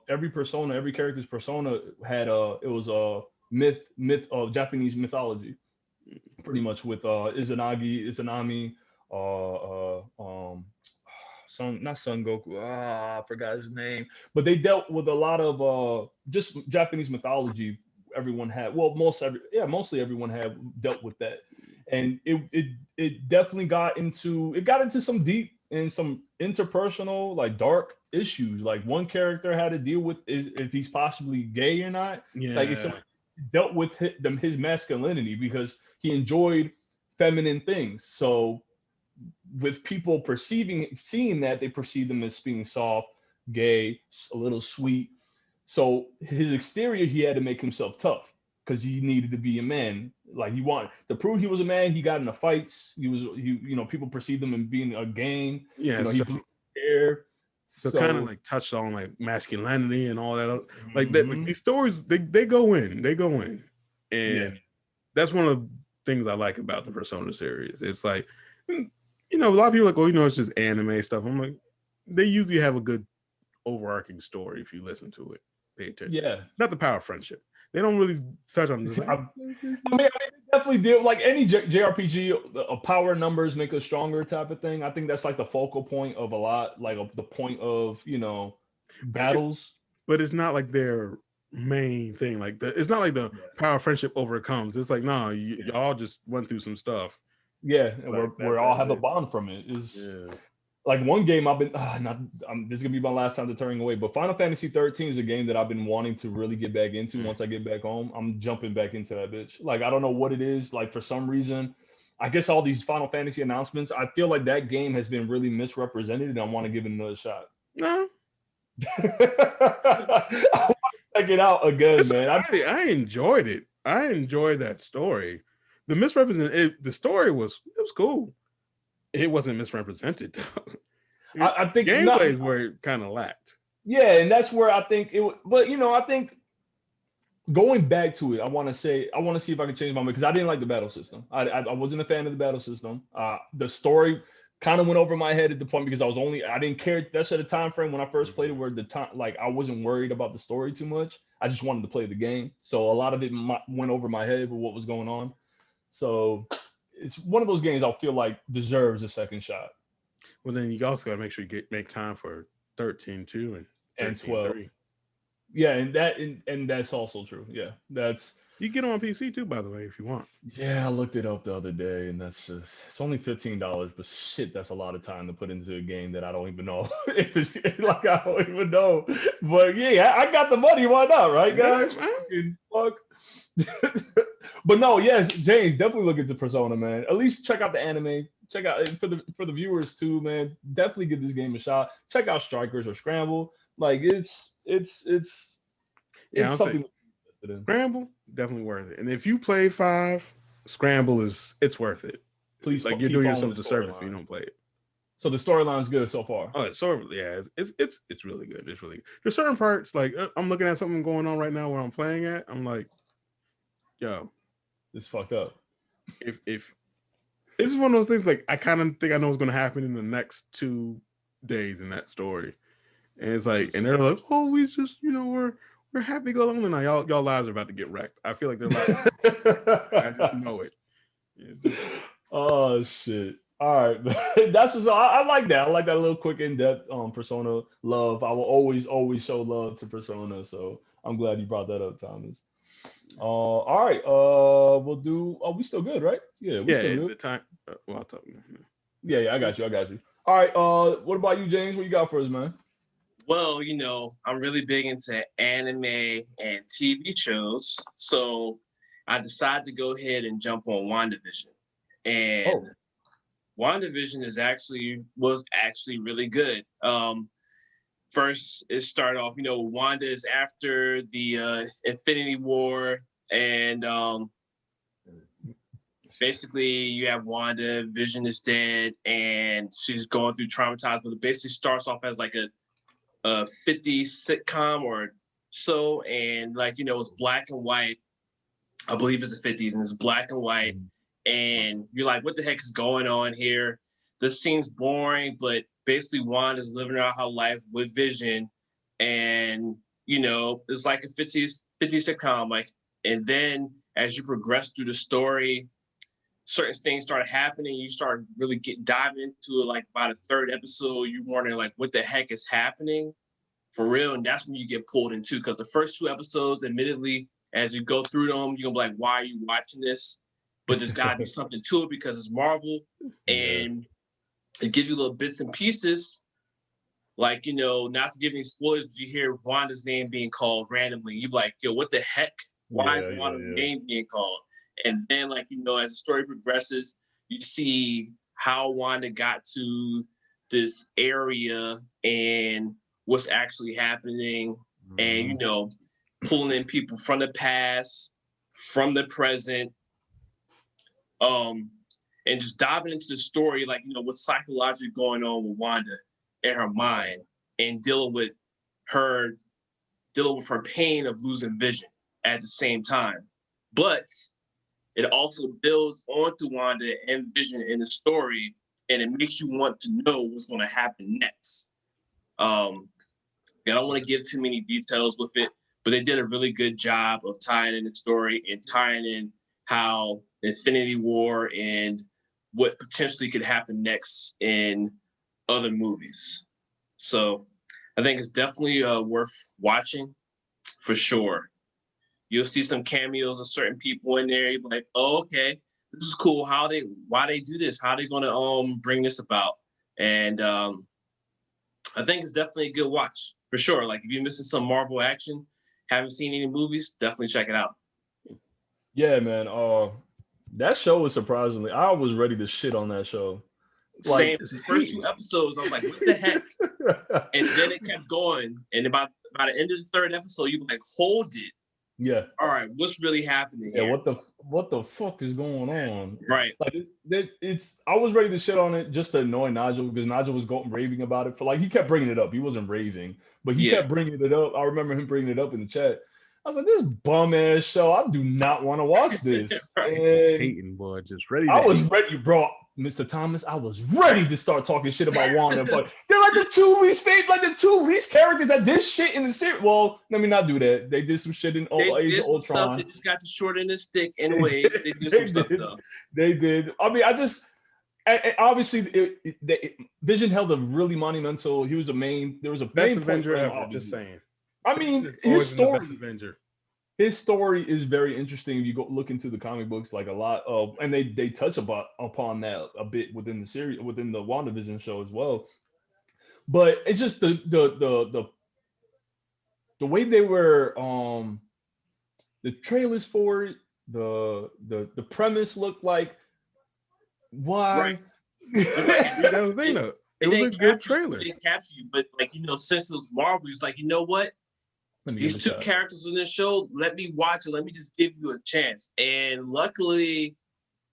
every character's persona had it was a myth of Japanese mythology, pretty much, with Izanami, not Son Goku. I forgot his name. But they dealt with a lot of just Japanese mythology. Everyone had, well, mostly everyone had dealt with that, and it definitely got into some deep and some interpersonal, like dark issues. Like one character had to deal with is if he's possibly gay or not. Yeah. Like it's dealt with his masculinity because he enjoyed feminine things. So with people seeing that, they perceive them as being soft, gay, a little sweet. So his exterior, he had to make himself tough because he needed to be a man. Like he wanted to prove he was a man. He got into fights. People perceived him as being a gang. Yeah, he blew hair. So kind of like touched on like masculinity and all that. Like that, like these stories, they go in, and that's one of the things I like about the Persona series. It's like, a lot of people are like, it's just anime stuff. I'm like, they usually have a good overarching story if you listen to it, pay attention. Yeah, not the power of friendship. They don't really touch on this. I mean, they definitely do. Like any JRPG, power numbers make us stronger type of thing. I think that's like the focal point of a lot, like the point of battles. But it's not like their main thing. Like it's not like the power of friendship overcomes. It's like, no, y'all just went through some stuff. Yeah, and we all have a bond from it. Like one game I've been this is gonna be my last time to turning away, but Final Fantasy 13 is a game that I've been wanting to really get back into. Once I get back home, I'm jumping back into that bitch. Like I don't know what it is. Like for some reason, I guess all these Final Fantasy announcements, I feel like that game has been really misrepresented, and I want to give it another shot. No, I want to check it out again, man. I enjoyed it. I enjoyed that story. The the story was cool. It wasn't misrepresented though. I think gameplays were kind of lacked. Yeah, and that's where I think it. But I think going back to it, I want to see if I can change my mind, because I didn't like the battle system. I wasn't a fan of the battle system. The story kind of went over my head at the point because I didn't care. That's at a time frame when I first played it where the time, like I wasn't worried about the story too much. I just wanted to play the game. So a lot of it went over my head with what was going on. So it's one of those games I feel like deserves a second shot. Well, then you also got to make sure you make time for 13 too and 12. 3. Yeah, and that's also true. Yeah, you get them on PC too, by the way, if you want. Yeah, I looked it up the other day, and it's only $15, but shit, that's a lot of time to put into a game that I don't even know if it's like I don't even know. But yeah, I got the money. Why not, right, guys? Fuck. But no, yes, James, definitely look into Persona, man. At least check out the anime. Check out for the viewers too, man. Definitely give this game a shot. Check out Strikers or Scramble. Like it's something. Scramble, definitely worth it. And if you play 5, Scramble it's worth it. Please, like you're doing yourself a disservice if you don't play it. So the storyline's good so far. Oh, it's really good. It's really good. There's certain parts, like I'm looking at something going on right now where I'm playing at. I'm like, yo, this fucked up. If it's just one of those things. Like I kind of think I know what's going to happen in the next 2 days in that story, and it's like, and they're like, oh, we just, we're happy go lonely now. Y'all lives are about to get wrecked. I feel like their lives. I just know it. Oh shit. All right, that's just I like that. I like that little quick in-depth Persona love. I will always show love to Persona. So I'm glad you brought that up, Thomas. All right. We'll do. Oh, we still good, right? Yeah, we still good. The time. Well, I'll talk. Yeah, I got you. All right. What about you, James? What you got for us, man? Well, I'm really big into anime and TV shows, so I decided to go ahead and jump on WandaVision. And WandaVision was actually really good. First, it started off, Wanda is after the Infinity War, and basically you have Wanda, Vision is dead, and she's going through traumatized, but it basically starts off as like a 50s sitcom or so, and it's black and white. I believe it's the 50s, and it's black and white, and you're like, what the heck is going on here? This seems boring, but basically Wanda's living out her life with Vision, and it's like a 50s sitcom, and then as you progress through the story, certain things started happening. You start really diving into it. Like by the third episode, you're wondering like, what the heck is happening for real? And that's when you get pulled into, because the first 2 episodes, admittedly, as you go through them, you're gonna be like, why are you watching this? But there's gotta be something to it because it's Marvel, and it gives you little bits and pieces. Like, not to give any spoilers, but you hear Wanda's name being called randomly. You're like, yo, what the heck? Why is Wanda's name being called? And then, as the story progresses, you see how Wanda got to this area and what's actually happening, and pulling in people from the past, from the present, and just diving into the story, what's psychologically going on with Wanda in her mind, and dealing with her pain of losing Vision at the same time. But it also builds onto Wanda and Vision in the story, and it makes you want to know what's going to happen next. I don't want to give too many details with it, but they did a really good job of tying in the story and tying in how Infinity War and what potentially could happen next in other movies. So I think it's definitely worth watching for sure. You'll see some cameos of certain people in there. You'll be like, oh, okay, this is cool. Why they do this? How they gonna bring this about? And I think it's definitely a good watch for sure. Like if you're missing some Marvel action, haven't seen any movies, definitely check it out. Yeah, man. That show was surprisingly. I was ready to shit on that show. Same. The first 2 episodes, I was like, what the heck? And then it kept going. And by the end of the 3rd episode, you were like, hold it. Yeah. All right, what's really happening here? Yeah, what the fuck is going on? Right. Like it's I was ready to shit on it just to annoy Nigel, because Nigel was raving about it for he kept bringing it up. He wasn't raving, but he kept bringing it up. I remember him bringing it up in the chat. I was like, this bum ass show. I do not want to watch this. Right. Hating, boy, just ready. I was ready, bro. Mr. Thomas, I was ready to start talking shit about Wanda, but they're like the two least characters that did shit in the series. Well, let me not do that. They did some shit in Age of Ultron. They just got the short end of the stick anyway. They did some stuff though. They did. I mean, obviously, Vision held a really monumental. He was there was a best Avenger ever. Just saying. I mean, his story is very interesting. If you go look into the comic books, like a lot of, and they touch upon that a bit within the series, within the WandaVision show as well. But it's just the way they were, the trailers for it, the premise looked like, why? Right. That was the thing though. It was a good trailer. It didn't capture you, but since it was Marvel, it's like, you know what? These 2 characters in this show, let me watch it. Let me just give you a chance. And luckily,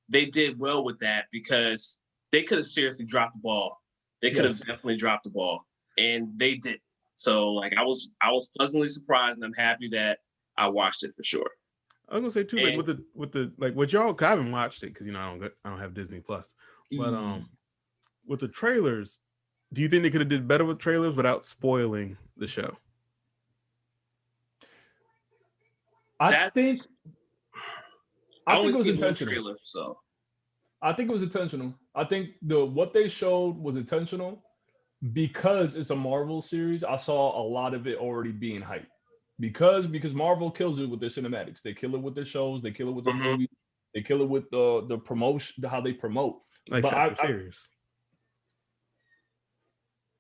they did well with that, because they could have seriously dropped the ball. They could have definitely dropped the ball, and they did. So I was pleasantly surprised, and I'm happy that I watched it for sure. I was gonna say too, like with the like what y'all, cause I haven't watched it because I don't have Disney Plus, but with the trailers, do you think they could have did better with trailers without spoiling the show? I think it was intentional. Trailer, so I think it was intentional. I think what they showed was intentional because it's a Marvel series. I saw a lot of it already being hyped because Marvel kills it with their cinematics. They kill it with their shows. They kill it with their movies. They kill it with the promotion, how they promote. Like Fast and Furious.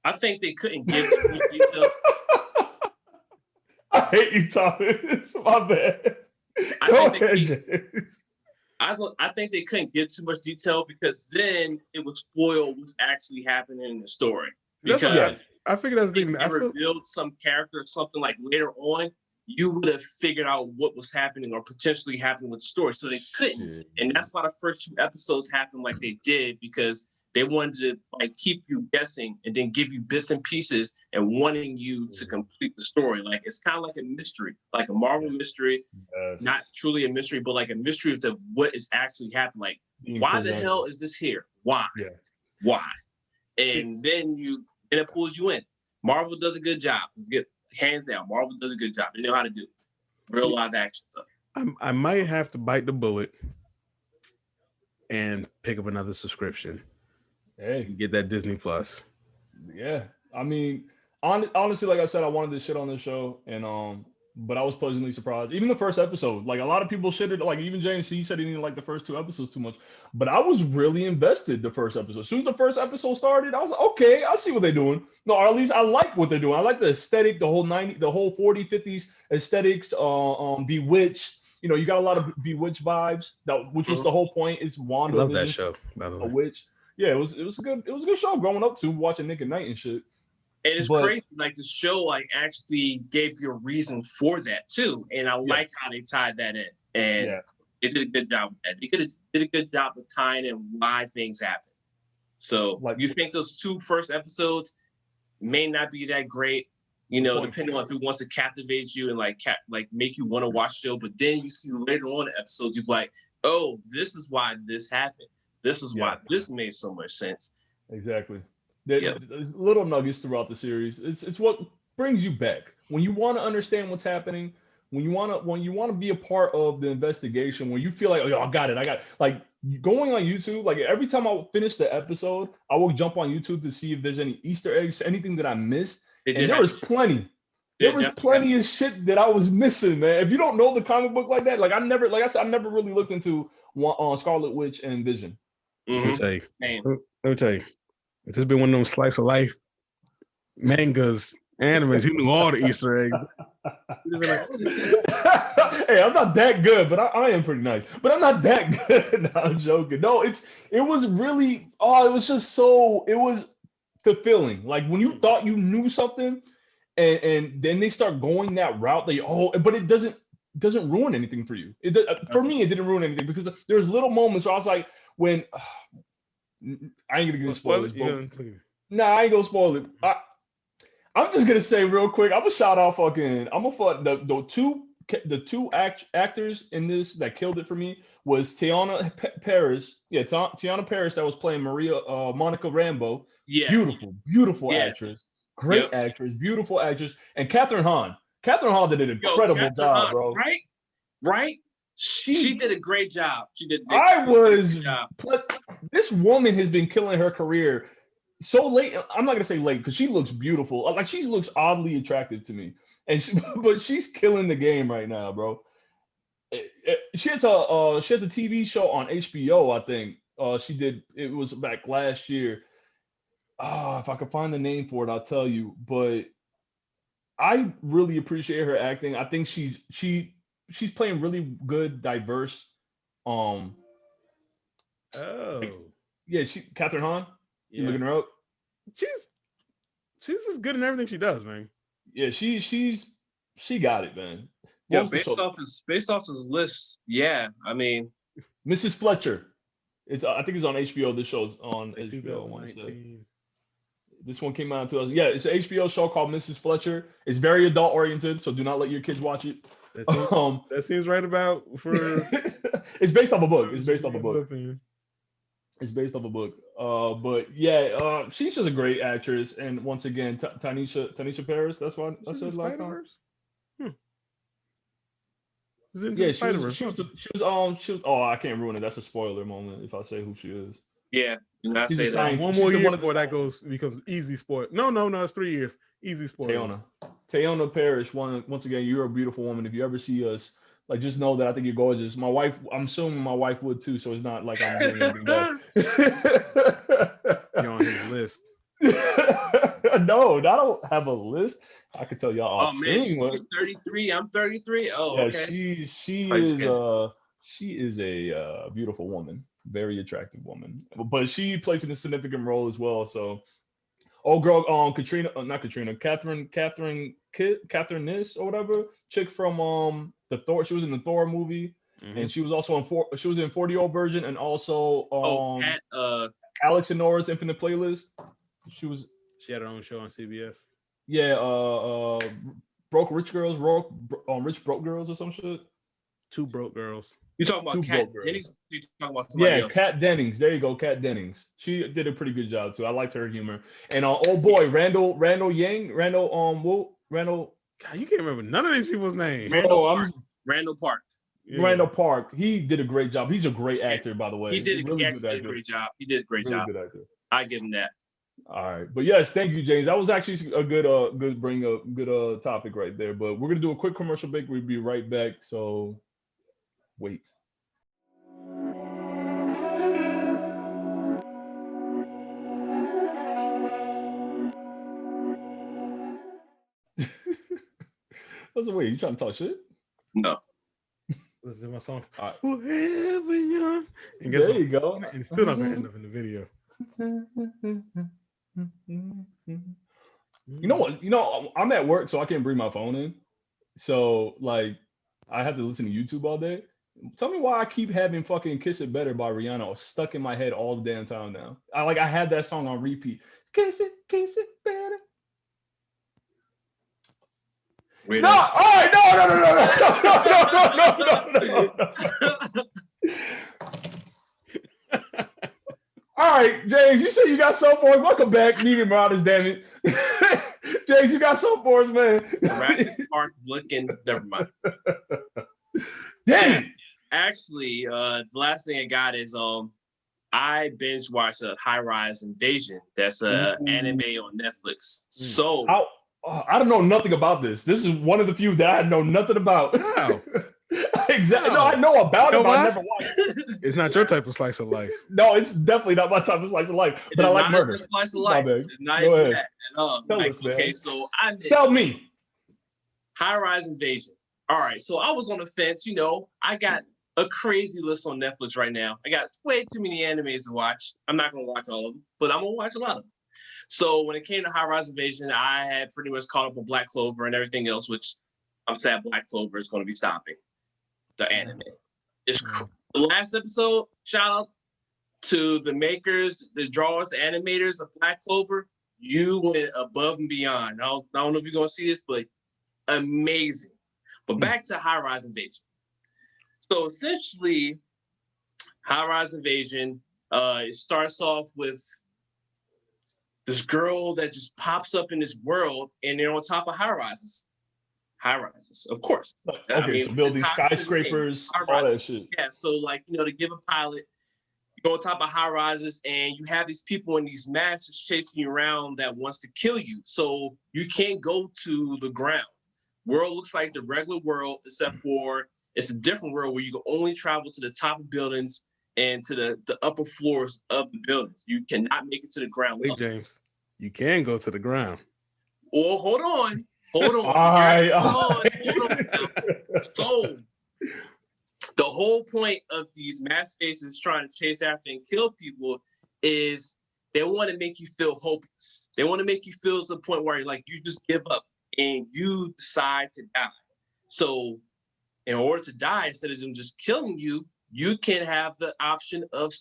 I think they couldn't give too much detail. I hate you, Tommy. It's my bad. I think they couldn't give too much detail because then it would spoil what's actually happening in the story. Because I figured that's the thing. If they revealed some character or something like later on, you would have figured out what was happening or potentially happening with the story. So they couldn't. And that's why the first 2 episodes happened like they did, because they wanted to like keep you guessing and then give you bits and pieces and wanting you to complete the story. Like it's kind of like a mystery, like a Marvel mystery, not truly a mystery, but like a mystery of what is actually happening. Like, why the hell is this here? Why? Yeah. Why? And then it pulls you in. Marvel does a good job. It's good, hands down. Marvel does a good job. They know how to do real live action stuff. I might have to bite the bullet and pick up another subscription. Hey, get that Disney Plus. Yeah, I mean, honestly, like I said, I wanted this shit on this show, and but I was pleasantly surprised. Even the first episode, like a lot of people shitted, like even James, he said he didn't like the first 2 episodes too much, but I was really invested the first episode. As soon as the first episode started, I was like, okay, I see what they're doing. No, or at least I like what they're doing. I like the aesthetic, the whole 40s, 50s aesthetics. Bewitched. You got a lot of Bewitched vibes. Which was the whole point. Is Wanda? I love that show, by the way. A witch. Yeah, it was a good show growing up to watching Nick at Night and shit. And it's crazy, like the show like actually gave you a reason for that too. And I like how they tied that in. And they did a good job with that. They did a good job of tying in why things happen. So you think those 2 first episodes may not be that great, depending on if it wants to captivate you and like make you want to watch the show. But then you see later on the episodes, you're like, oh, this is why this happened. This is why this made so much sense. Exactly. There's little nuggets throughout the series. It's what brings you back when you want to understand what's happening. When you want to be a part of the investigation. When you feel like, oh, I got it. Like going on YouTube. Like every time I finish the episode, I will jump on YouTube to see if there's any Easter eggs, anything that I missed. And there was plenty. There was plenty of shit that I was missing, man. If you don't know the comic book like that, I never really looked into Scarlet Witch and Vision. Let me tell you, if this has been one of them slice of life mangas, animes, he knew all the Easter eggs. Hey, I'm not that good, but I am pretty nice. But I'm not that good. No, I'm joking. No, it was really, it was just so, it was fulfilling. Like when you thought you knew something and then they start going that route, but it doesn't ruin anything for you. For me, it didn't ruin anything because there's little moments where I was like, when I ain't gonna get spoilers. Nah, I ain't gonna spoil it. I'm just gonna say real quick. I'm gonna shout out the 2 actors in this that killed it for me was Teyonah Parris. Yeah, Teyonah Parris that was playing Monica Rambeau. Yeah, beautiful actress, great actress, beautiful actress, and Catherine Hahn. Catherine Hahn did an incredible job, bro. Right. She did a great job. This woman has been killing her career so late. I'm not gonna say late because she looks beautiful. Like she looks oddly attractive to me, but she's killing the game right now, bro. She has a TV show on HBO. I think she did. It was back last year. If I could find the name for it, I'll tell you. But I really appreciate her acting. I think she's playing really good, diverse. Catherine Hahn. You looking her up? She's as good in everything she does, man. Yeah, she got it, man. Yeah, based off this list, yeah. I mean, Mrs. Fletcher. I think it's on HBO. This show's on HBO. I want to say. This one came out in 2000. Yeah, it's an HBO show called Mrs. Fletcher. It's very adult oriented, so do not let your kids watch it. That seems right about for. It's based off a book. It's based off a book. It's based off a book. But yeah, she's just a great actress. And once again, Tanisha Paris. That's what I said last time. Yeah, she was. Oh, I can't ruin it. That's a spoiler moment if I say who she is. Yeah, do not say that. One more year before that becomes easy spoil. No, it's 3 years. Easy spoiler. Teyonah Parrish. Once again, you're a beautiful woman. If you ever see us, like, just know that I think you're gorgeous. My wife, I'm assuming my wife would too, so it's not like I'm doing anything bad. You're on his list. No, I don't have a list. I could tell y'all. Oh man, she's 33. I'm 33. Oh, yeah, okay. She is a beautiful woman, very attractive woman, but she plays in a significant role as well. So, Catherine Nis or whatever, chick from the Thor. She was in the Thor movie, and she was also she was in 40-year-old virgin, and also Alex and Nora's Infinite Playlist. She had her own show on CBS. Yeah, Rich Broke Girls or some shit. Two Broke Girls. You talking about Kat Dennings? You talking about somebody else? Kat Dennings. There you go, Kat Dennings. She did a pretty good job too. I liked her humor. And Randall. God, you can't remember none of these people's names. Randall Park. Yeah. Randall Park. He did a great job. He's a great actor, by the way. He did a great job. He did a great job. Good actor. I give him that. All right, but yes, thank you, James. That was actually a good topic right there. But we're gonna do a quick commercial break. We'll be right back. So, wait. What's the way? You trying to talk shit? No. Listen to my song. Right. Forever young. And there you go. And it's still not gonna end up in the video. You know what? I'm at work, so I can't bring my phone in. So, like, I have to listen to YouTube all day. Tell me why I keep having fucking "Kiss It Better" by Rihanna stuck in my head all the damn time now. I had that song on repeat. Kiss it better. Wait no, all right, no. All right, James, you said you got soap boards. Welcome back, Medium Marauders, damn it. James, you got soap boards, man. Jurassic Park looking, never mind. Damn it. Actually, the last thing I got is I binge watched High Rise Invasion. That's an anime on Netflix. So I don't know nothing about this. This is one of the few that I know nothing about. Wow. Exactly. No, I know about it, but I never watched it. It's not your type of slice of life. No, it's definitely not my type of slice of life. But I like murder. It's slice of life. It's not even that. Okay, so tell me. High Rise Invasion. All right, so I was on the fence. I got a crazy list on Netflix right now. I got way too many animes to watch. I'm not gonna watch all of them, but I'm gonna watch a lot of them. So when it came to High Rise Invasion, I had pretty much caught up on Black Clover and everything else, which I'm sad Black Clover is going to be stopping the anime. It's the last episode. Shout out to the makers, the drawers, the animators of Black Clover. You went above and beyond. I don't know if you're going to see this, but amazing. But back to High Rise Invasion. So essentially, High Rise Invasion, it starts off with this girl that just pops up in this world, and they're on top of high rises, of course. Okay, so build these skyscrapers, all that shit. Yeah, so to give a pilot, you go on top of high rises, and you have these people in these masks chasing you around that wants to kill you. So you can't go to the ground. World looks like the regular world, except for it's a different world where you can only travel to the top of buildings and to the upper floors of the buildings. You cannot make it to the ground. Wait, James, you can go to the ground. Oh, hold on. All right. So the whole point of these mass faces trying to chase after and kill people is they want to make you feel hopeless. They want to make you feel to the point where you just give up and you decide to die. So in order to die, instead of them just killing you, you can have the option of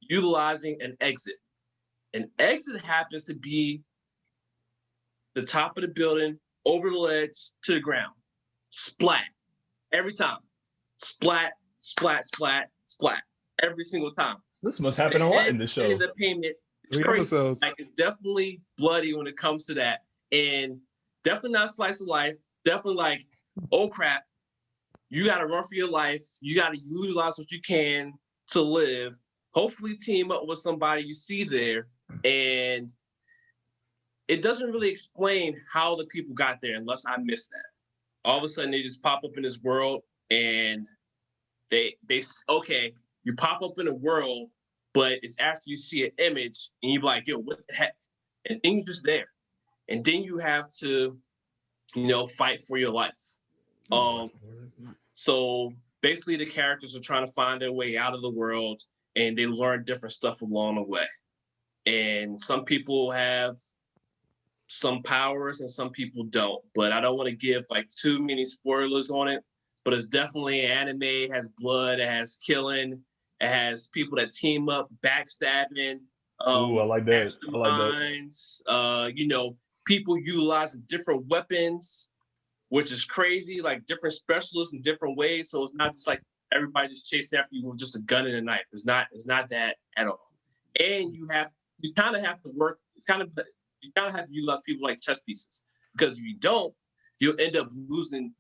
utilizing an exit. An exit happens to be the top of the building, over the ledge to the ground. Splat. Every time. Splat, splat, splat, splat. Every single time. This must happen a lot in this show. And the payment, it's 3 crazy. episodes. Like, it's definitely bloody when it comes to that. And definitely not slice of life. Definitely like, oh crap, you got to run for your life. You got to utilize what you can to live. Hopefully team up with somebody you see there. And it doesn't really explain how the people got there unless I missed that. All of a sudden they just pop up in this world and they okay, you pop up in a world, but it's after you see an image and you're like, yo, what the heck? And then you're just there. And then you have to, fight for your life. So basically the characters are trying to find their way out of the world and they learn different stuff along the way. And some people have some powers and some people don't, but I don't want to give like too many spoilers on it, but it's definitely anime. It has blood, it has killing, it has people that team up, backstabbing. Ooh, I like that. I like that. People utilizing different weapons, which is crazy, like different specialists in different ways. So it's not just like everybody just chasing after you with just a gun and a knife. It's not that at all. And you kind of have to work. You kind of have to utilize people like chess pieces, because if you don't, you'll end up losing.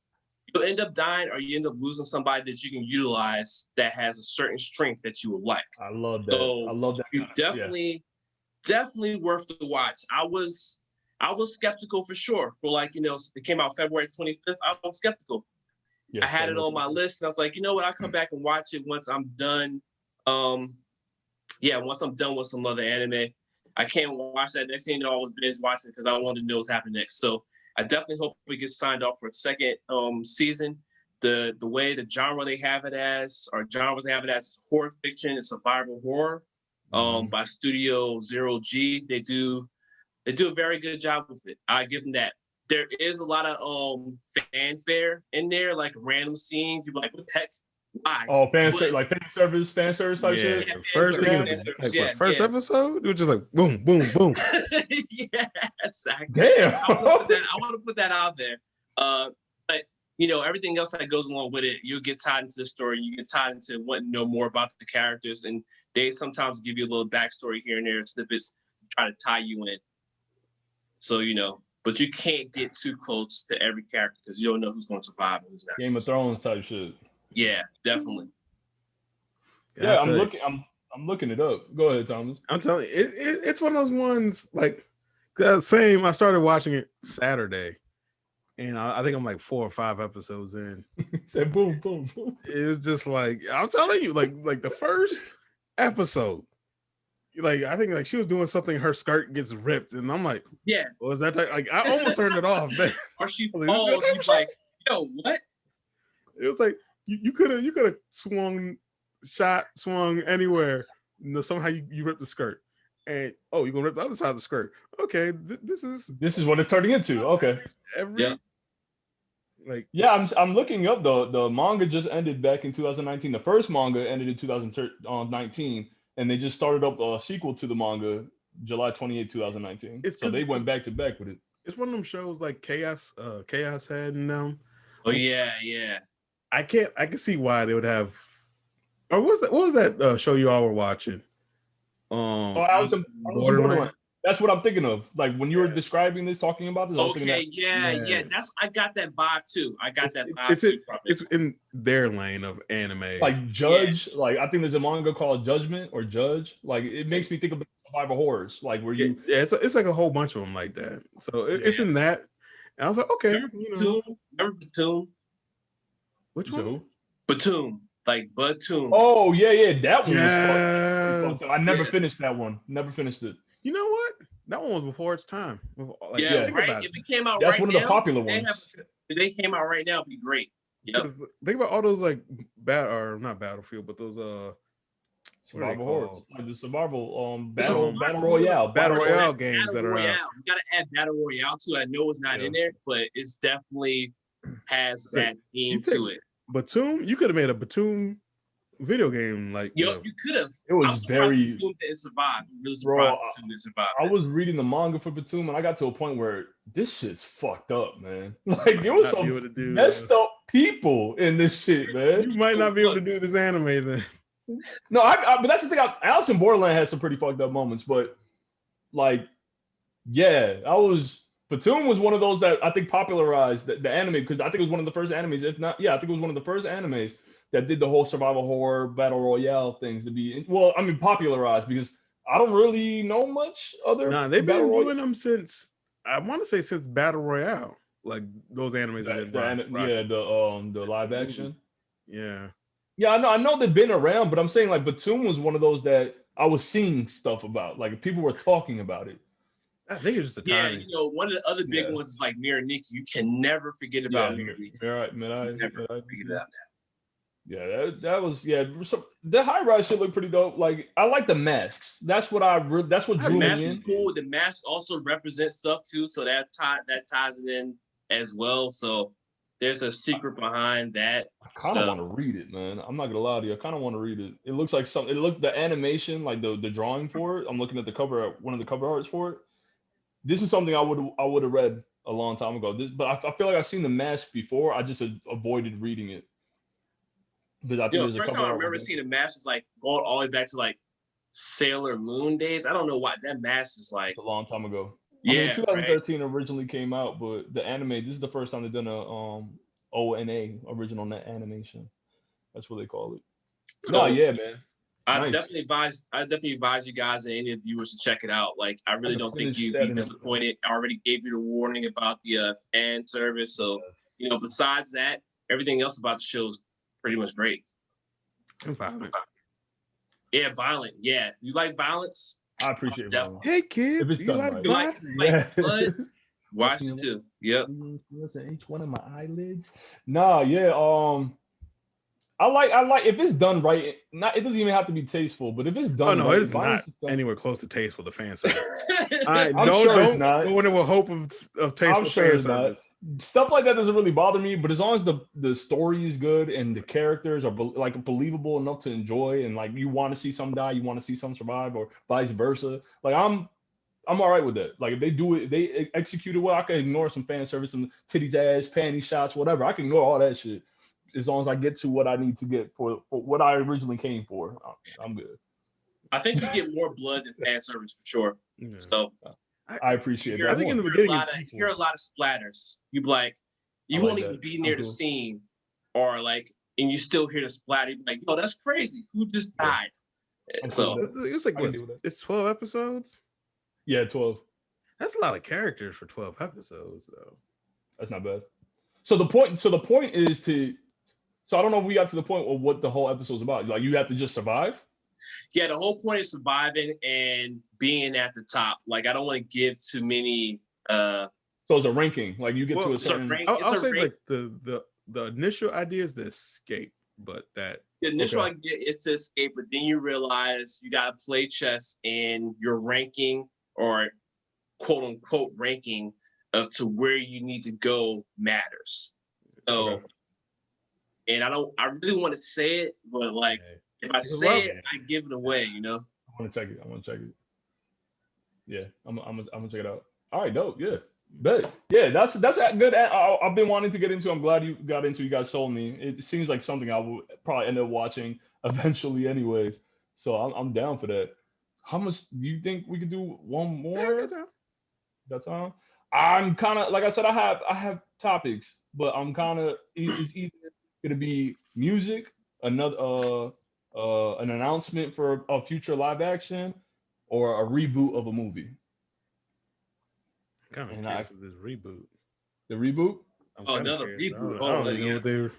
You'll end up dying, or you end up losing somebody that you can utilize that has a certain strength that you would like. I love that. So I love that. You definitely worth the watch. I was skeptical for sure. For it came out February 25th. I was skeptical. Yeah, I had it on my list, and I was like, you know what? I'll come back and watch it once I'm done. Once I'm done with some other anime. I can't watch that. Next thing you know, I was binge watching because I wanted to know what's happening next. So I definitely hope we get signed off for a second season. The way the genre they have it as, or genres they have it as, horror fiction and survival horror, by Studio Zero G. They do a very good job with it. I give them that. There is a lot of fanfare in there, like random scenes. You're like, what the heck? Why? Oh, fan service type shit. Yeah, first episode, it was just like boom, boom, boom. Yeah, exactly. Damn. I want to put that out there. But everything else that goes along with it, you'll get tied into the story. You get tied into wanting to know more about the characters, and they sometimes give you a little backstory here and there, snippets, try to tie you in. So but you can't get too close to every character because you don't know who's going to survive and who's not. Game of Thrones type shit. Yeah, definitely. Yeah, I'm looking it up. Go ahead, Thomas. I'm telling you, it's one of those ones like same. I started watching it Saturday, and I think I'm like 4 or 5 episodes in. Said boom, boom, boom. It was just like, I'm telling you, like the first episode, like I think like she was doing something, her skirt gets ripped, and I'm like, yeah, was that like I almost turned it off, man. Or she falls, he's like, yo, what? It was like you could have swung anywhere. Somehow you ripped the skirt, and you're gonna rip the other side of the skirt. Okay, this is what it's turning into. Okay, I'm looking up the manga just ended back in 2019. The first manga ended in 2019, and they just started up a sequel to the manga July 28, 2019. So they went back to back with it. It's one of them shows like Chaos Head and them. Oh yeah. I can see why they would have. Or what was that show you all were watching? Alice in Borderland. That's what I'm thinking of. Like when you were describing this, talking about this. Yeah. I got that vibe too. It's in their lane of anime. Like Judge. Yeah. Like I think there's a manga called Judgment or Judge. Like it makes me think of survival horrors. Like where you. Yeah, it's like a whole bunch of them like that. So it's in that. And I was like, okay. Remember Batum? Which one? Batum. Like Batum. Oh yeah, that one. Yes. I never finished that one. Never finished it. You know what? That one was before its time. Like, right. If it came out that's right one of the popular ones. If they came out right now, it'd be great. Yep. Think about all those like not Battlefield, but those survival horrors, like the survival battle royale games that are out. You gotta add battle royale too. I know it's not in there, but it's definitely has that theme to it. Batum, you could have made a Batum video game. Like, you could have. It was very. Batum didn't survive. I'm really Bro, surprised Batum didn't survive. I was reading the manga for Batum, and I got to a point where this shit's fucked up, man. Like, it was some messed up people in this shit, man. You might not be able to do this anime then. No, but that's the thing. Alice in Borderland has some pretty fucked up moments, but like, yeah, Batum was one of those that I think popularized the anime, because I think it was one of the first animes, if not, yeah, I think it was one of the first animes that did the whole survival horror battle royale things to be, well, I mean, popularized, because I don't really know much other. Nah, they've been doing them since, I want to say since Battle Royale, like those animes have been the live action. Yeah. Yeah, I know they've been around, but I'm saying like Batum was one of those that I was seeing stuff about, like people were talking about it. I think it's just a timing. You know, one of the other big ones is like Mirror Nikki. You can never forget about Mirror Nikki. Never forget about that. Yeah, that was the high rise shit looked pretty dope. Like I like the masks. That's what drew me in. Is cool. The mask also represents stuff too, so that ties it in as well. So there's a secret behind that. I kind of want to read it, man. I'm not gonna lie to you. I kind of want to read it. It looks like something. It looks the animation, like the drawing for it. I'm looking at the cover, one of the cover arts for it. This is something I would have read a long time ago. But I feel like I've seen the mask before. I just avoided reading it. Because I think the first time I remember seeing the mask was like going all the way back to like Sailor Moon days. I don't know why that mask is like a long time ago. Yeah, I mean, 2013 originally came out, but the anime, this is the first time they've done a ONA, original animation. That's what they call it. So, yeah, man. I definitely advise you guys and any of the viewers to check it out. Like, I really don't think you'd be disappointed. I already gave you the warning about the fan service. So, besides that, everything else about the show is pretty much great. And violent. Yeah, violent. Yeah. You like violence? I appreciate it. Hey, kid. If it's done like blood? Watch it too. Yep. Each one of my eyelids. Nah, yeah. I like if it's done right. It doesn't even have to be tasteful, but if it's done, it's not anywhere close to tasteful. The fan service. Don't go in with hope of tasteful fan service. Stuff like that doesn't really bother me, but as long as the story is good and the characters are like believable enough to enjoy, and like you want to see some die, you want to see some survive, or vice versa. Like I'm all right with that. Like if they do it, they execute it well. I can ignore some fan service, some titties, ass, panty shots, whatever. I can ignore all that shit. As long as I get to what I need to get for what I originally came for, I'm good. I think you get more blood than fan service for sure. Yeah. So I appreciate that. I think in the beginning, you hear a lot of splatters. You like, you won't even be near the scene, or like, and you still hear the splatter. You're like, yo, that's crazy. Who just died? So it's like it's 12 episodes. Yeah, 12. That's a lot of characters for 12 episodes, though. That's not bad. So the point is to. So I don't know if we got to the point of what the whole episode's about. Like you have to just survive? Yeah, the whole point is surviving and being at the top. Like I don't want to give too many So it's a ranking. Like you get to a certain I'll say like the initial idea is to escape, but that the initial idea is to escape, but then you realize you gotta play chess and your ranking or quote unquote ranking to where you need to go matters. So and I really want to say it, but like if I say it, I give it away, I want to check it. Yeah, I'm gonna check it out. All right, dope. Yeah, bet. Yeah, that's good. I've been wanting to get into. I'm glad you got into. You guys sold me. It seems like something I will probably end up watching eventually, anyways. So I'm down for that. How much do you think we could do? One more? That's all. I'm kind of like I said. I have topics, but I'm kind of it's either gonna be music, another an announcement for a future live action, or a reboot of a movie. Kind of curious with this reboot. The reboot? Another reboot. I don't know what they were.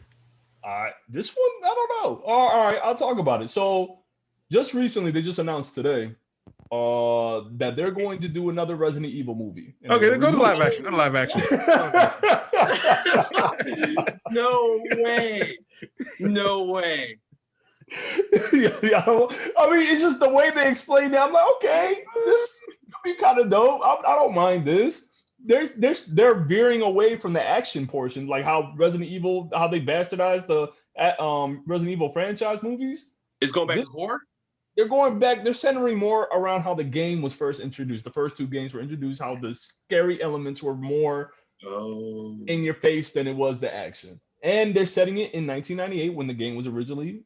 All right, this one I don't know. All right, I'll talk about it. So, just recently, they just announced today that they're going to do another Resident Evil movie. Okay, then go to live action. Go to live action. No way. Yeah, I mean, it's just the way they explain it. I'm like, okay, this could be kind of dope. I don't mind this. They're veering away from the action portion, like how Resident Evil, how they bastardized the Resident Evil franchise movies. It's going back to horror? They're going back. They're centering more around how the game was first introduced. The first two games were introduced, how the scary elements were more in your face than it was the action. And they're setting it in 1998 when the game was originally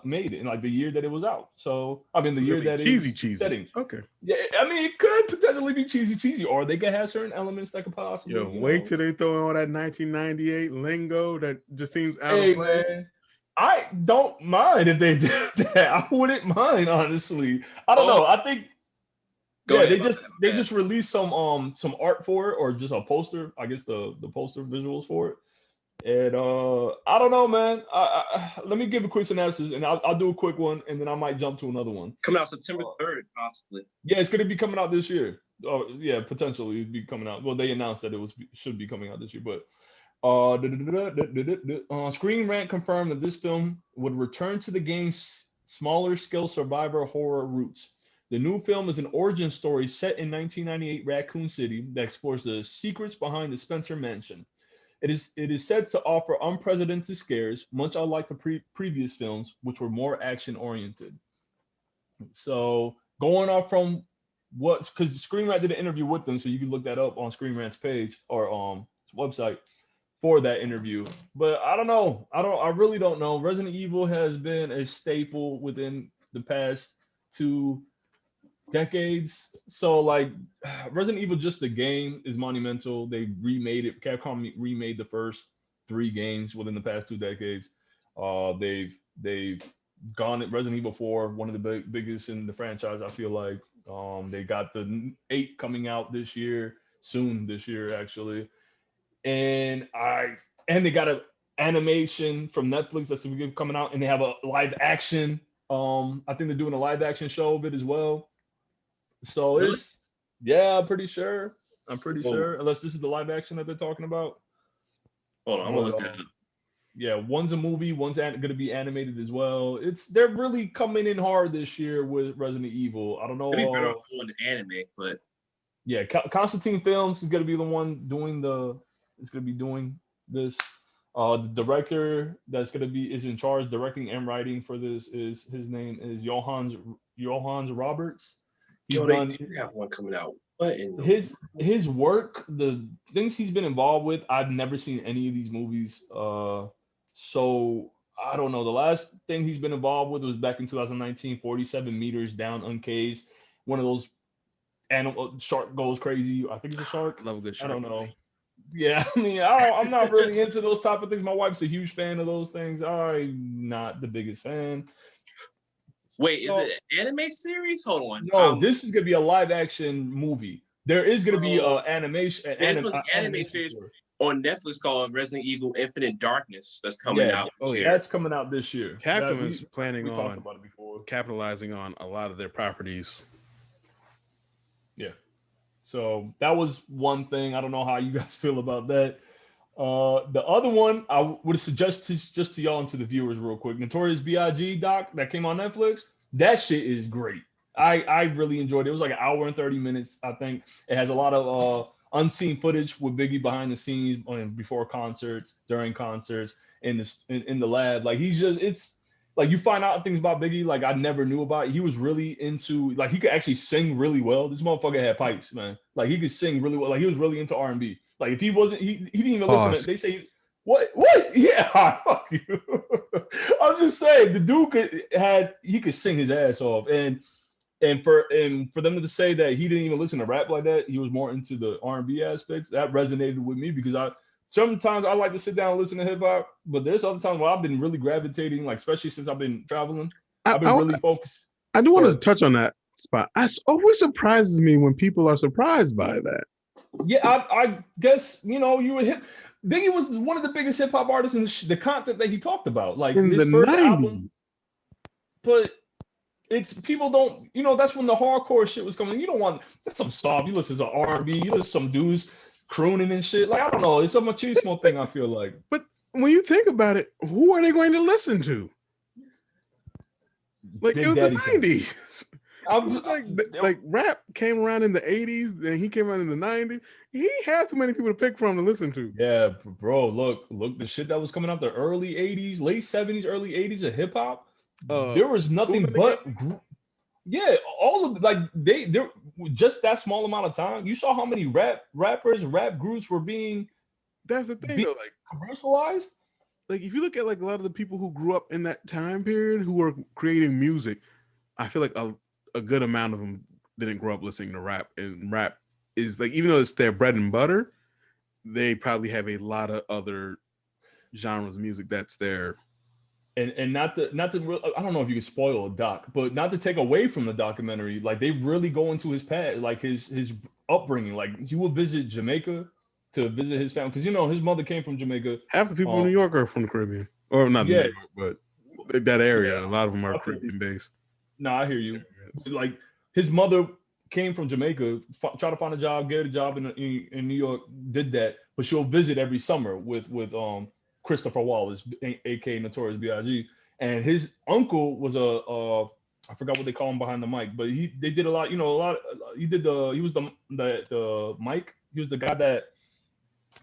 made, in like the year that it was out. So I mean, the year that cheesy. Setting. Okay. Yeah, I mean, it could potentially be cheesy, or they could have certain elements that could possibly. Wait till they throw in all that 1998 lingo that just seems out of place. Man. I don't mind if they did that. I wouldn't mind, honestly. I don't know. I think they just released some art for it, or just a poster. I guess the poster visuals for it. And I don't know, man. Let me give a quick synopsis, and I'll do a quick one, and then I might jump to another one. Coming out September 3rd, possibly. Yeah, it's gonna be coming out this year. Yeah, potentially it'd be coming out. Well, they announced that should be coming out this year, but. Screen Rant confirmed that this film would return to the game's smaller scale survivor horror roots. The new film is an origin story set in 1998 Raccoon City that explores the secrets behind the Spencer Mansion. It is said to offer unprecedented scares, much unlike the previous films, which were more action oriented. So going off from because Screen Rant did an interview with them, so you can look that up on Screen Rant's page or website for that interview. But I don't know. I really don't know. Resident Evil has been a staple within the past 2 decades. So like Resident Evil, just the game is monumental. They remade it. Capcom remade the first 3 games within the past 2 decades. They've gone at Resident Evil 4, one of the biggest in the franchise, I feel like. They got the 8 coming out this year, actually. And they got an animation from Netflix that's coming out, and they have a live action. I think they're doing a live action show of it as well. So really? I'm pretty sure. Unless this is the live action that they're talking about. Hold on, I'm gonna look that up. Yeah, one's a movie, one's going to be animated as well. They're really coming in hard this year with Resident Evil. I don't know. It'd be better doing anime, but yeah, Constantine Films is going to be the one doing this. The director that's going to be is in charge directing and writing for this his name is Johannes Roberts. They have one coming out. What in his work, the things he's been involved with, I've never seen any of these movies. So I don't know. The last thing he's been involved with was back in 2019, 47 Meters Down Uncaged. One of those animal shark goes crazy. I think it's a shark. Love a good shark. I don't know. Yeah, I mean, I'm not really into those type of things. My wife's a huge fan of those things. I'm not the biggest fan. Wait, is it an anime series? Hold on. No, this is gonna be a live action movie. There is gonna be an animation. Anime series on Netflix called Resident Evil Infinite Darkness that's coming out. Oh yeah, that's coming out this year. Capcom is planning on capitalizing on a lot of their properties. Yeah. So that was one thing. I don't know how you guys feel about that. The other one I would suggest just to y'all and to the viewers real quick. Notorious B.I.G. doc that came on Netflix. That shit is great. I really enjoyed it. It was like an hour and 30 minutes, I think. It has a lot of unseen footage with Biggie behind the scenes before concerts, during concerts, in the lab. Like it's like you find out things about Biggie like I never knew about. He was really into, like, he could actually sing really well. This motherfucker had pipes, man. Like he could sing really well. Like he was really into R&B. Like if he wasn't, he didn't even listen to it. They say, what? Yeah, fuck you. I'm just saying the dude could sing his ass off. And for them to say that he didn't even listen to rap like that, he was more into the R&B aspects, that resonated with me because sometimes I like to sit down and listen to hip hop, but there's other times where I've been really gravitating, like especially since I've been traveling. I've been really focused. I do want to touch on that spot. It always surprises me when people are surprised by that. Yeah, I guess, you were hip. Biggie was one of the biggest hip hop artists in the content that he talked about, like in his the first 90s. album. But it's people don't, that's when the hardcore shit was coming. You don't want some soft. You listen to R&B. You listen to some dudes crooning and shit. Like I don't know. It's a machismo thing. I feel like. But when you think about it, who are they going to listen to? Like Big it was Daddy the 90s. Like rap came around in the 80s, and he came around in the 90s. He had too many people to pick from to listen to. Yeah, bro. Look, the shit that was coming out the early 80s, late 70s, early 80s of hip hop. there was nothing but yeah, all of like they're just that small amount of time. You saw how many rap groups were being that's the thing though, like commercialized. Like if you look at like a lot of the people who grew up in that time period who were creating music, I feel like a good amount of them didn't grow up listening to rap, and rap is like, even though it's their bread and butter, they probably have a lot of other genres of music that's there. And not to I don't know if you can spoil a doc, but not to take away from the documentary, like they really go into his past, like his upbringing. Like he will visit Jamaica to visit his family, because you know his mother came from Jamaica. Half the people in New York are from the Caribbean, or not New York, but that area. A lot of them are Caribbean based. No, I hear you. Like his mother came from Jamaica, try to find a job, get a job in New York, did that, but she'll visit every summer with Christopher Wallace, aka Notorious B.I.G. And his uncle was I forgot what they call him behind the mic, but they did a lot, he was the mic. He was the guy that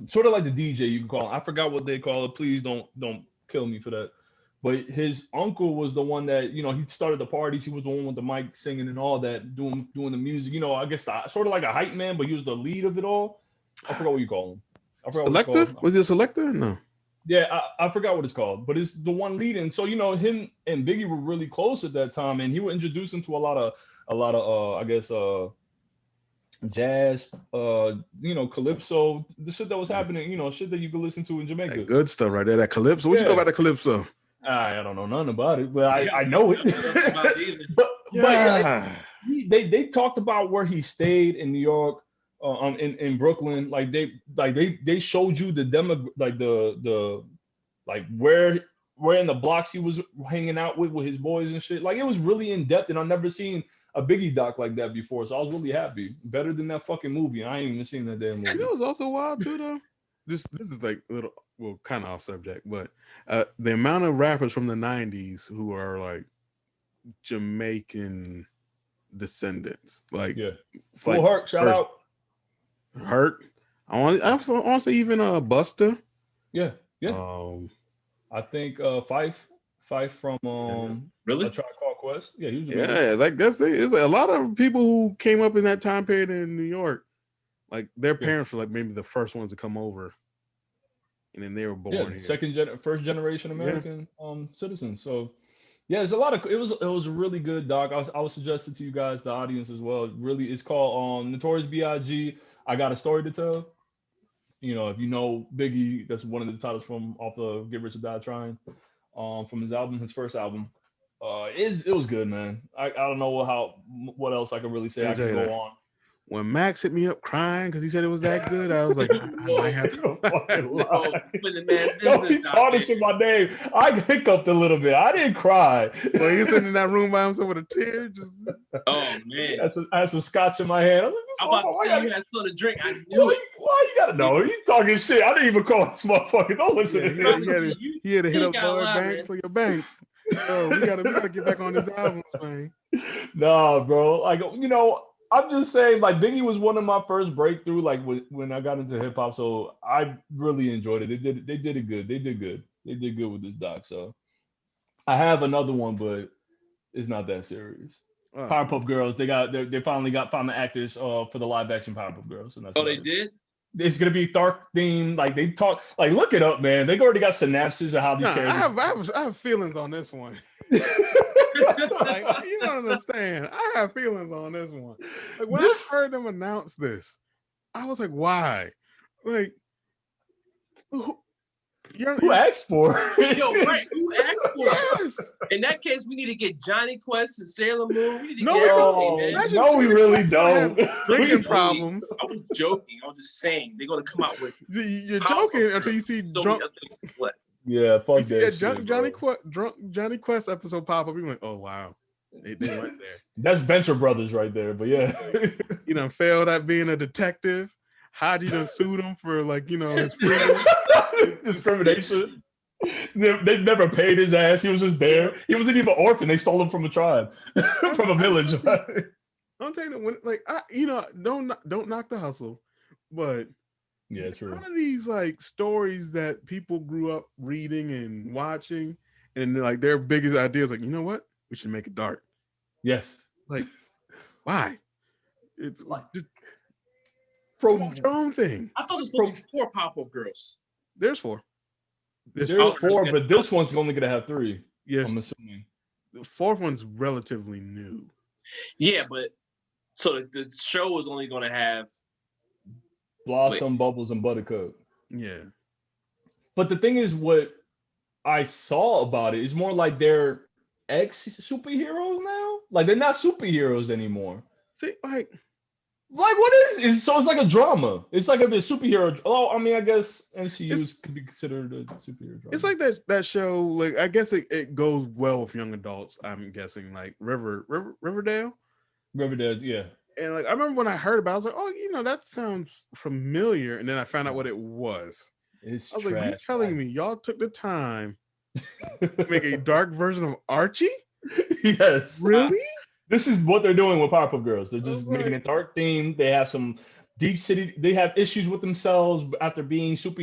sort of like the DJ, you can call him. I forgot what they call it. Please don't kill me for that. But his uncle was the one that, he started the parties. He was the one with the mic singing and all that, doing the music. I guess sort of like a hype man, but he was the lead of it all. I forgot what you call him. I forgot Selector? what it's called. Was he a selector? No. Yeah, I forgot what it's called, but it's the one leading. So him and Biggie were really close at that time, and he would introduce him to a lot of I guess jazz, calypso, the shit that was happening, shit that you could listen to in Jamaica. That good stuff right there. That calypso. What you know about the calypso? I don't know nothing about it, but I know it. but they talked about where he stayed in New York. In Brooklyn, like they showed you the demo, like the where in the blocks he was hanging out with his boys and shit. Like it was really in depth, and I've never seen a Biggie doc like that before. So I was really happy. Better than that fucking movie. I ain't even seen that damn movie. It was also wild too, though. This is like a little, well, kind of off subject, but the amount of rappers from the '90s who are like Jamaican descendants, like Full Herc, shout out. Hurt. I want to say even Busta. Yeah. I think Fife from really A Tribe Called Quest. Yeah, he was. Like that's it. It's like a lot of people who came up in that time period in New York. Like their parents were like maybe the first ones to come over, and then they were born here. First generation American citizens. So yeah, there's a lot of it was a really good doc. I would suggest it to you guys, the audience as well. Really, it's called Notorious B.I.G. I Got a Story to Tell. If you know Biggie, that's one of the titles off the Get Rich or Die Trying, from his first album. It was good, man. I don't know what else I could really say. I can go on. When Max hit me up crying because he said it was that good, I was like, I might have to. No, he tarnishing my name. I hiccuped a little bit. I didn't cry. So he's sitting in that room by himself with a tear. Oh man! I had some scotch in my hand. I'm about to say you had something to drink. I knew it. Why you gotta know? He's talking shit. I didn't even call this motherfucker. Don't listen to him. He had to hit up Lloyd Banks for your banks. Yo, we gotta get back on these albums, man. Nah, bro. Like I'm just saying, like Biggie was one of my first breakthrough, like when I got into hip hop. So I really enjoyed it. They did it good. They did good. They did good with this doc. So I have another one, but it's not that serious. Powerpuff Girls. They finally found the actors for the live action Powerpuff Girls. And that's they did. It's gonna be dark themed. Like they talk. Like look it up, man. They already got synapses of how these characters. I have feelings on this one. Like, you don't understand. I have feelings on this one. Like when I heard them announce this, I was like, "Why?" Like, who asked for? Yo, right? Who asked for? Yes. In that case, we need to get Johnny Quest and Sailor Moon. We need to get no, we really don't. Drinking problems. I was joking. I was just saying they're gonna come out with. You're joking until you see drunk. Yeah, fuck that. Drunk Johnny Quest episode pop up. You're like, oh wow, they went there. That's Venture Brothers right there. But yeah, you done failed at being a detective. Haji done sued him for his freedom. Discrimination. They never paid his ass. He was just there. He wasn't even an orphan. They stole him from a tribe, from a village. I'm telling you, don't knock the hustle, but. Yeah, true. One of these like stories that people grew up reading and watching, and like their biggest idea is like, you know what? We should make it dark. Yes. Like, why? It's Like just from your own thing. I thought there's supposed to be 4 Powerpuff Girls. There's 4. There's 4, but this one's only gonna have 3. Yes. I'm assuming. The 4th one's relatively new. Yeah, but so the show is only gonna have Blossom, Bubbles, and Buttercup. Yeah. But the thing is, what I saw about it is more like they're ex-superheroes now. Like they're not superheroes anymore. See, like what is it? So it's like a drama. It's like a superhero. Oh, I mean, I guess MCU could be considered a superhero drama. It's like that show. Like I guess it goes well with young adults. I'm guessing like Riverdale. Riverdale, yeah. And like I remember when I heard about it, I was like, oh, that sounds familiar. And then I found out what it was. It's I was trash. like, you're telling me y'all took the time to make a dark version of Archie? Yes. Really? This is what they're doing with Powerpuff Girls. They're just making a dark theme. They have some deep city. They have issues with themselves after being child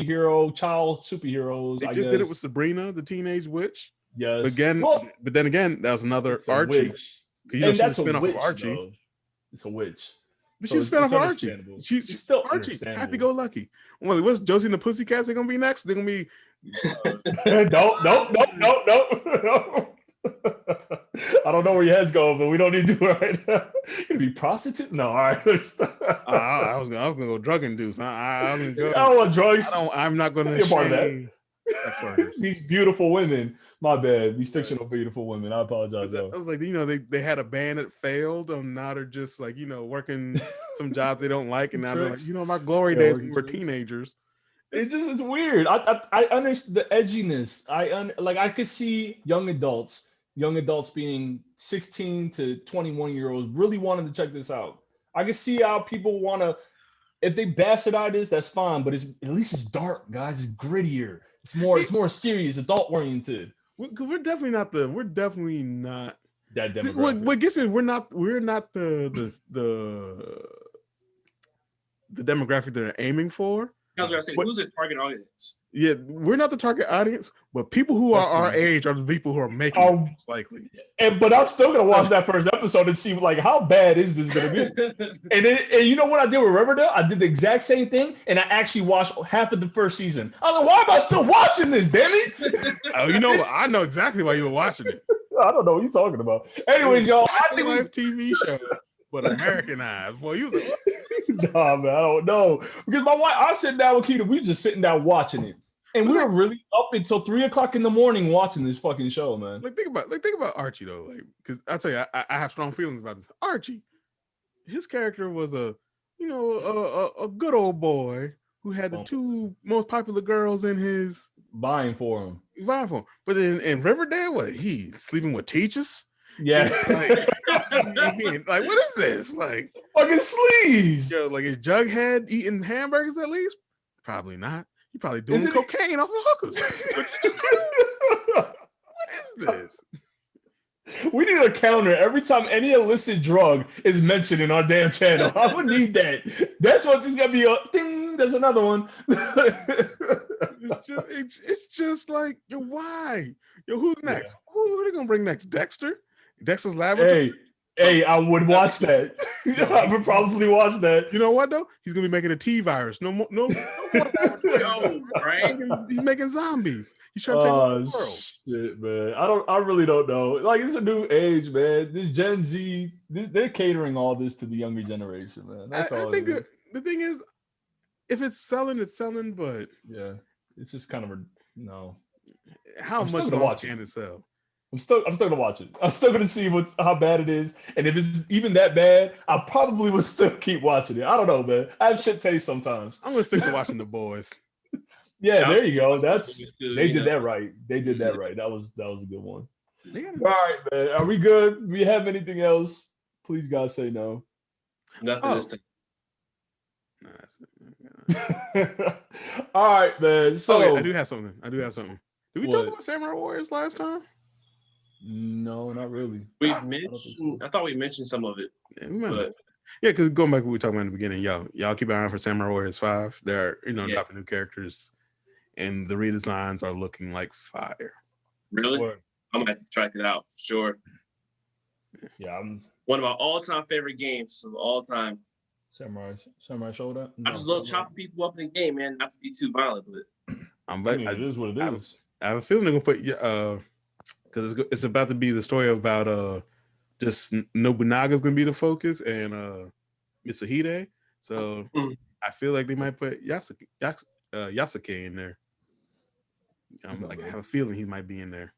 superheroes. They just did it with Sabrina, the teenage witch. Yes. But then again, that was another Archie. And that's a witch, of Archie. Though. It's a witch. But she's a spin-off of Archie. She's still Archie. Happy-go-lucky. Well, what's Josie and the Pussycats? They're gonna be next. They're gonna be. No. I don't know where your head's going, but we don't need to do it right now. Gonna be prostitute? No, all right. I was gonna go drug induce. I was gonna go. I don't want drugs. I'm not gonna be part of that. These beautiful women. My bad. These fictional beautiful women. I apologize. I was like, they had a band that failed. Now they're just like, working some jobs they don't like, and now they're like, my glory days when we were teenagers. It's weird. I understand the edginess. I could see young adults being 16 to 21-year-olds really wanting to check this out. I can see how people want to, if they bastardize this, that's fine, but at least it's dark, guys. It's grittier. It's more serious, adult oriented. We're definitely not that demographic. What gets me, we're not the demographic they're aiming for. I was gonna say, who's the target audience? Yeah, we're not the target audience, but people who are our age are the people who are making it most likely. But I'm still gonna watch that first episode and see like how bad is this gonna be. and you know what I did with Riverdale? I did the exact same thing, and I actually watched half of the first season. I was like, why am I still watching this? Damn it! I know exactly why you were watching it. I don't know what you're talking about. Anyways, y'all, I think live TV show. But Americanized. Well, you like, nah, man, I don't know. Because my wife, I sit down with Keita, we just sitting down watching it. And we were really up until 3:00 in the morning watching this fucking show, man. Think about Archie though. Like, because I'll tell you, I have strong feelings about this. Archie, his character was a good old boy who had the 2 most popular girls in his vying for him. But in Riverdale, he's sleeping with teachers. Yeah. Like, what is this? Like fucking sleaze. Yo, like is Jughead eating hamburgers at least? Probably not. He probably doing cocaine off of hookers. What is this? We need a counter every time any illicit drug is mentioned in our damn channel. I would need that. That's what's just gonna be a ding. There's another one. It's just like, yo, why? Yo, who's next? Yeah. Who are they gonna bring next? Dexter's Laboratory. Hey, I would watch that. I would probably watch that. You know what though? He's gonna be making a T-virus. No more. Right? He's making zombies. He's trying to take over the world. Shit, man. I really don't know. Like, it's a new age, man. This Gen Z, they're catering all this to the younger generation, man. That's all. I think the thing is, if it's selling, it's selling. But yeah, it's just kind of no. How much can it sell? I'm still gonna watch it. I'm still gonna see how bad it is, and if it's even that bad, I probably would still keep watching it. I don't know, man. I have shit taste sometimes. I'm gonna stick to watching The Boys. Yeah, there you go. They did that right. They did that right. That was a good one. All right, man. Are we good? Do we have anything else? Please, God, say no. Nothing this time. All right, man. So I do have something. Did we talk about Samurai Warriors last time? No, not really. I thought we mentioned some of it. Yeah, because going back to what we were talking about in the beginning, y'all keep an eye out for Samurai Warriors 5. They're dropping new characters, and the redesigns are looking like fire. Really? Word. I'm gonna have to track it out for sure. Yeah, I'm One of my all-time favorite games of all time. Samurai Shodown. I just love chopping people up in the game, man. Not to be too violent with it. I mean, it is what it is. I have a feeling they're gonna put because it's about to be the story about just Nobunaga's gonna be the focus and Mitsuhide. So I feel like they might put Yasuke in there. I have a feeling he might be in there.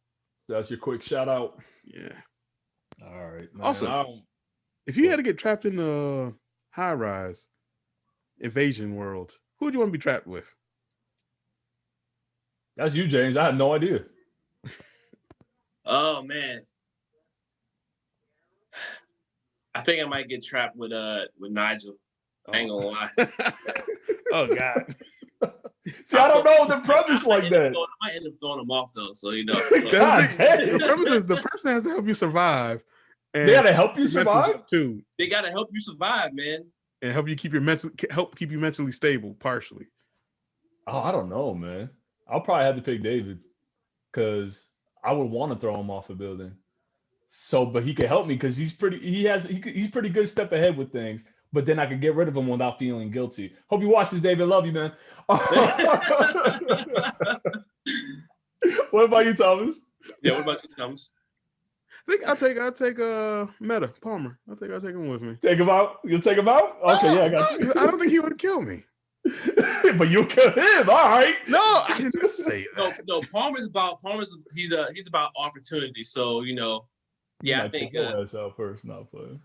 That's your quick shout out. Yeah. All right. Man. Also, if you had to get trapped in the high-rise invasion world, who would you want to be trapped with? That's you, James. I had no idea. Oh man, I think I might get trapped with Nigel. I ain't gonna lie. Oh God. See, I don't know the premise like that. I might end up throwing him off though, so you know. The premise is the person has to help you survive. And they gotta help you survive too. They gotta help you survive, man, and help you keep you mentally stable partially. Oh, I don't know, man. I'll probably have to pick David because I would want to throw him off the building. So, but he could help me because he's pretty good step ahead with things. But then I could get rid of him without feeling guilty. Hope you watch this, David. Love you, man. What about you, Thomas? Yeah, what about you, Thomas? I think I'll take Meta Palmer. I'll take him with me. Take him out? You'll take him out? Okay, yeah, I got you. I don't think he would kill me. But you'll kill him, all right? No, I didn't say that. No. Palmer's he's about opportunity. So you know, yeah, I think. Ass out first, not playing.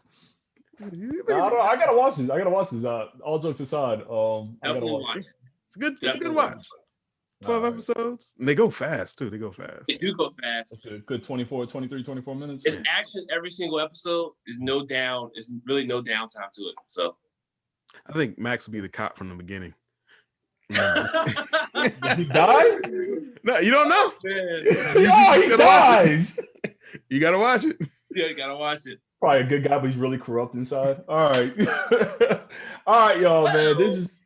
I gotta watch this. All jokes aside, I gotta watch it. It's a good watch. 12 episodes. And they go fast too. They do go fast. That's a good 24 minutes. It's action every single episode. There's really no downtime to it. So I think Max will be the cop from the beginning. Did he die? No, you don't know. He dies. You gotta watch it. Yeah, you gotta watch it. Probably a good guy, but he's really corrupt inside. All right. All right, y'all, man. This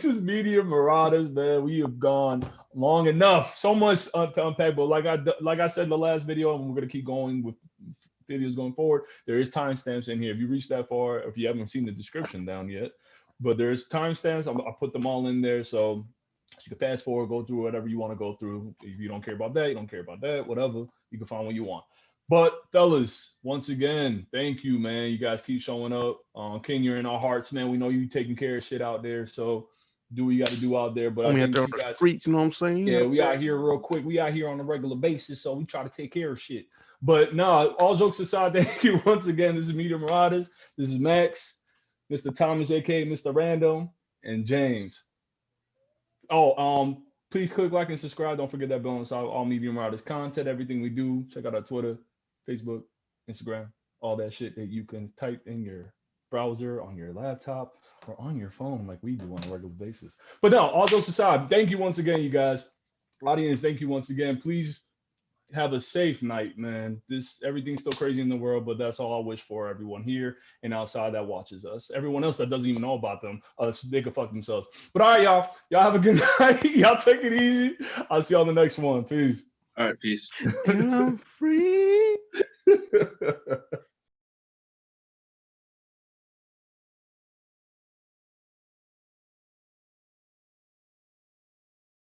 is Media Marauders, man. We have gone long enough. So much to unpack, but like I said in the last video, and we're gonna keep going with videos going forward. There is timestamps in here. If you reach that far, if you haven't seen the description down yet, but there's timestamps. I'll put them all in there, so you can fast forward, go through whatever you want to go through. If you don't care about that, you don't care about that. Whatever, you can find what you want. But fellas, once again, thank you, man. You guys keep showing up. King, you're in our hearts, man. We know you taking care of shit out there, so do what you got to do out there. But I think you guys, streets, you know what I'm saying? Yeah, we out here real quick. We out here on a regular basis, so we try to take care of shit. But no, all jokes aside, thank you once again. This is Media Marauders. This is Max, Mr. Thomas, aka Mr. Random, and James. Oh, please click like and subscribe. Don't forget that bell inside all Media Marauders content. Everything we do. Check out our Twitter, Facebook, Instagram, all that shit that you can type in your browser, on your laptop, or on your phone like we do on a regular basis. But no, all jokes aside, thank you once again, you guys. Audience, thank you once again. Please have a safe night, man. Everything's still crazy in the world, but that's all I wish for everyone here and outside that watches us. Everyone else that doesn't even know about them, they can fuck themselves. But all right, y'all. Y'all have a good night. Y'all take it easy. I'll see y'all in the next one. Peace. All right, peace. And I'm free.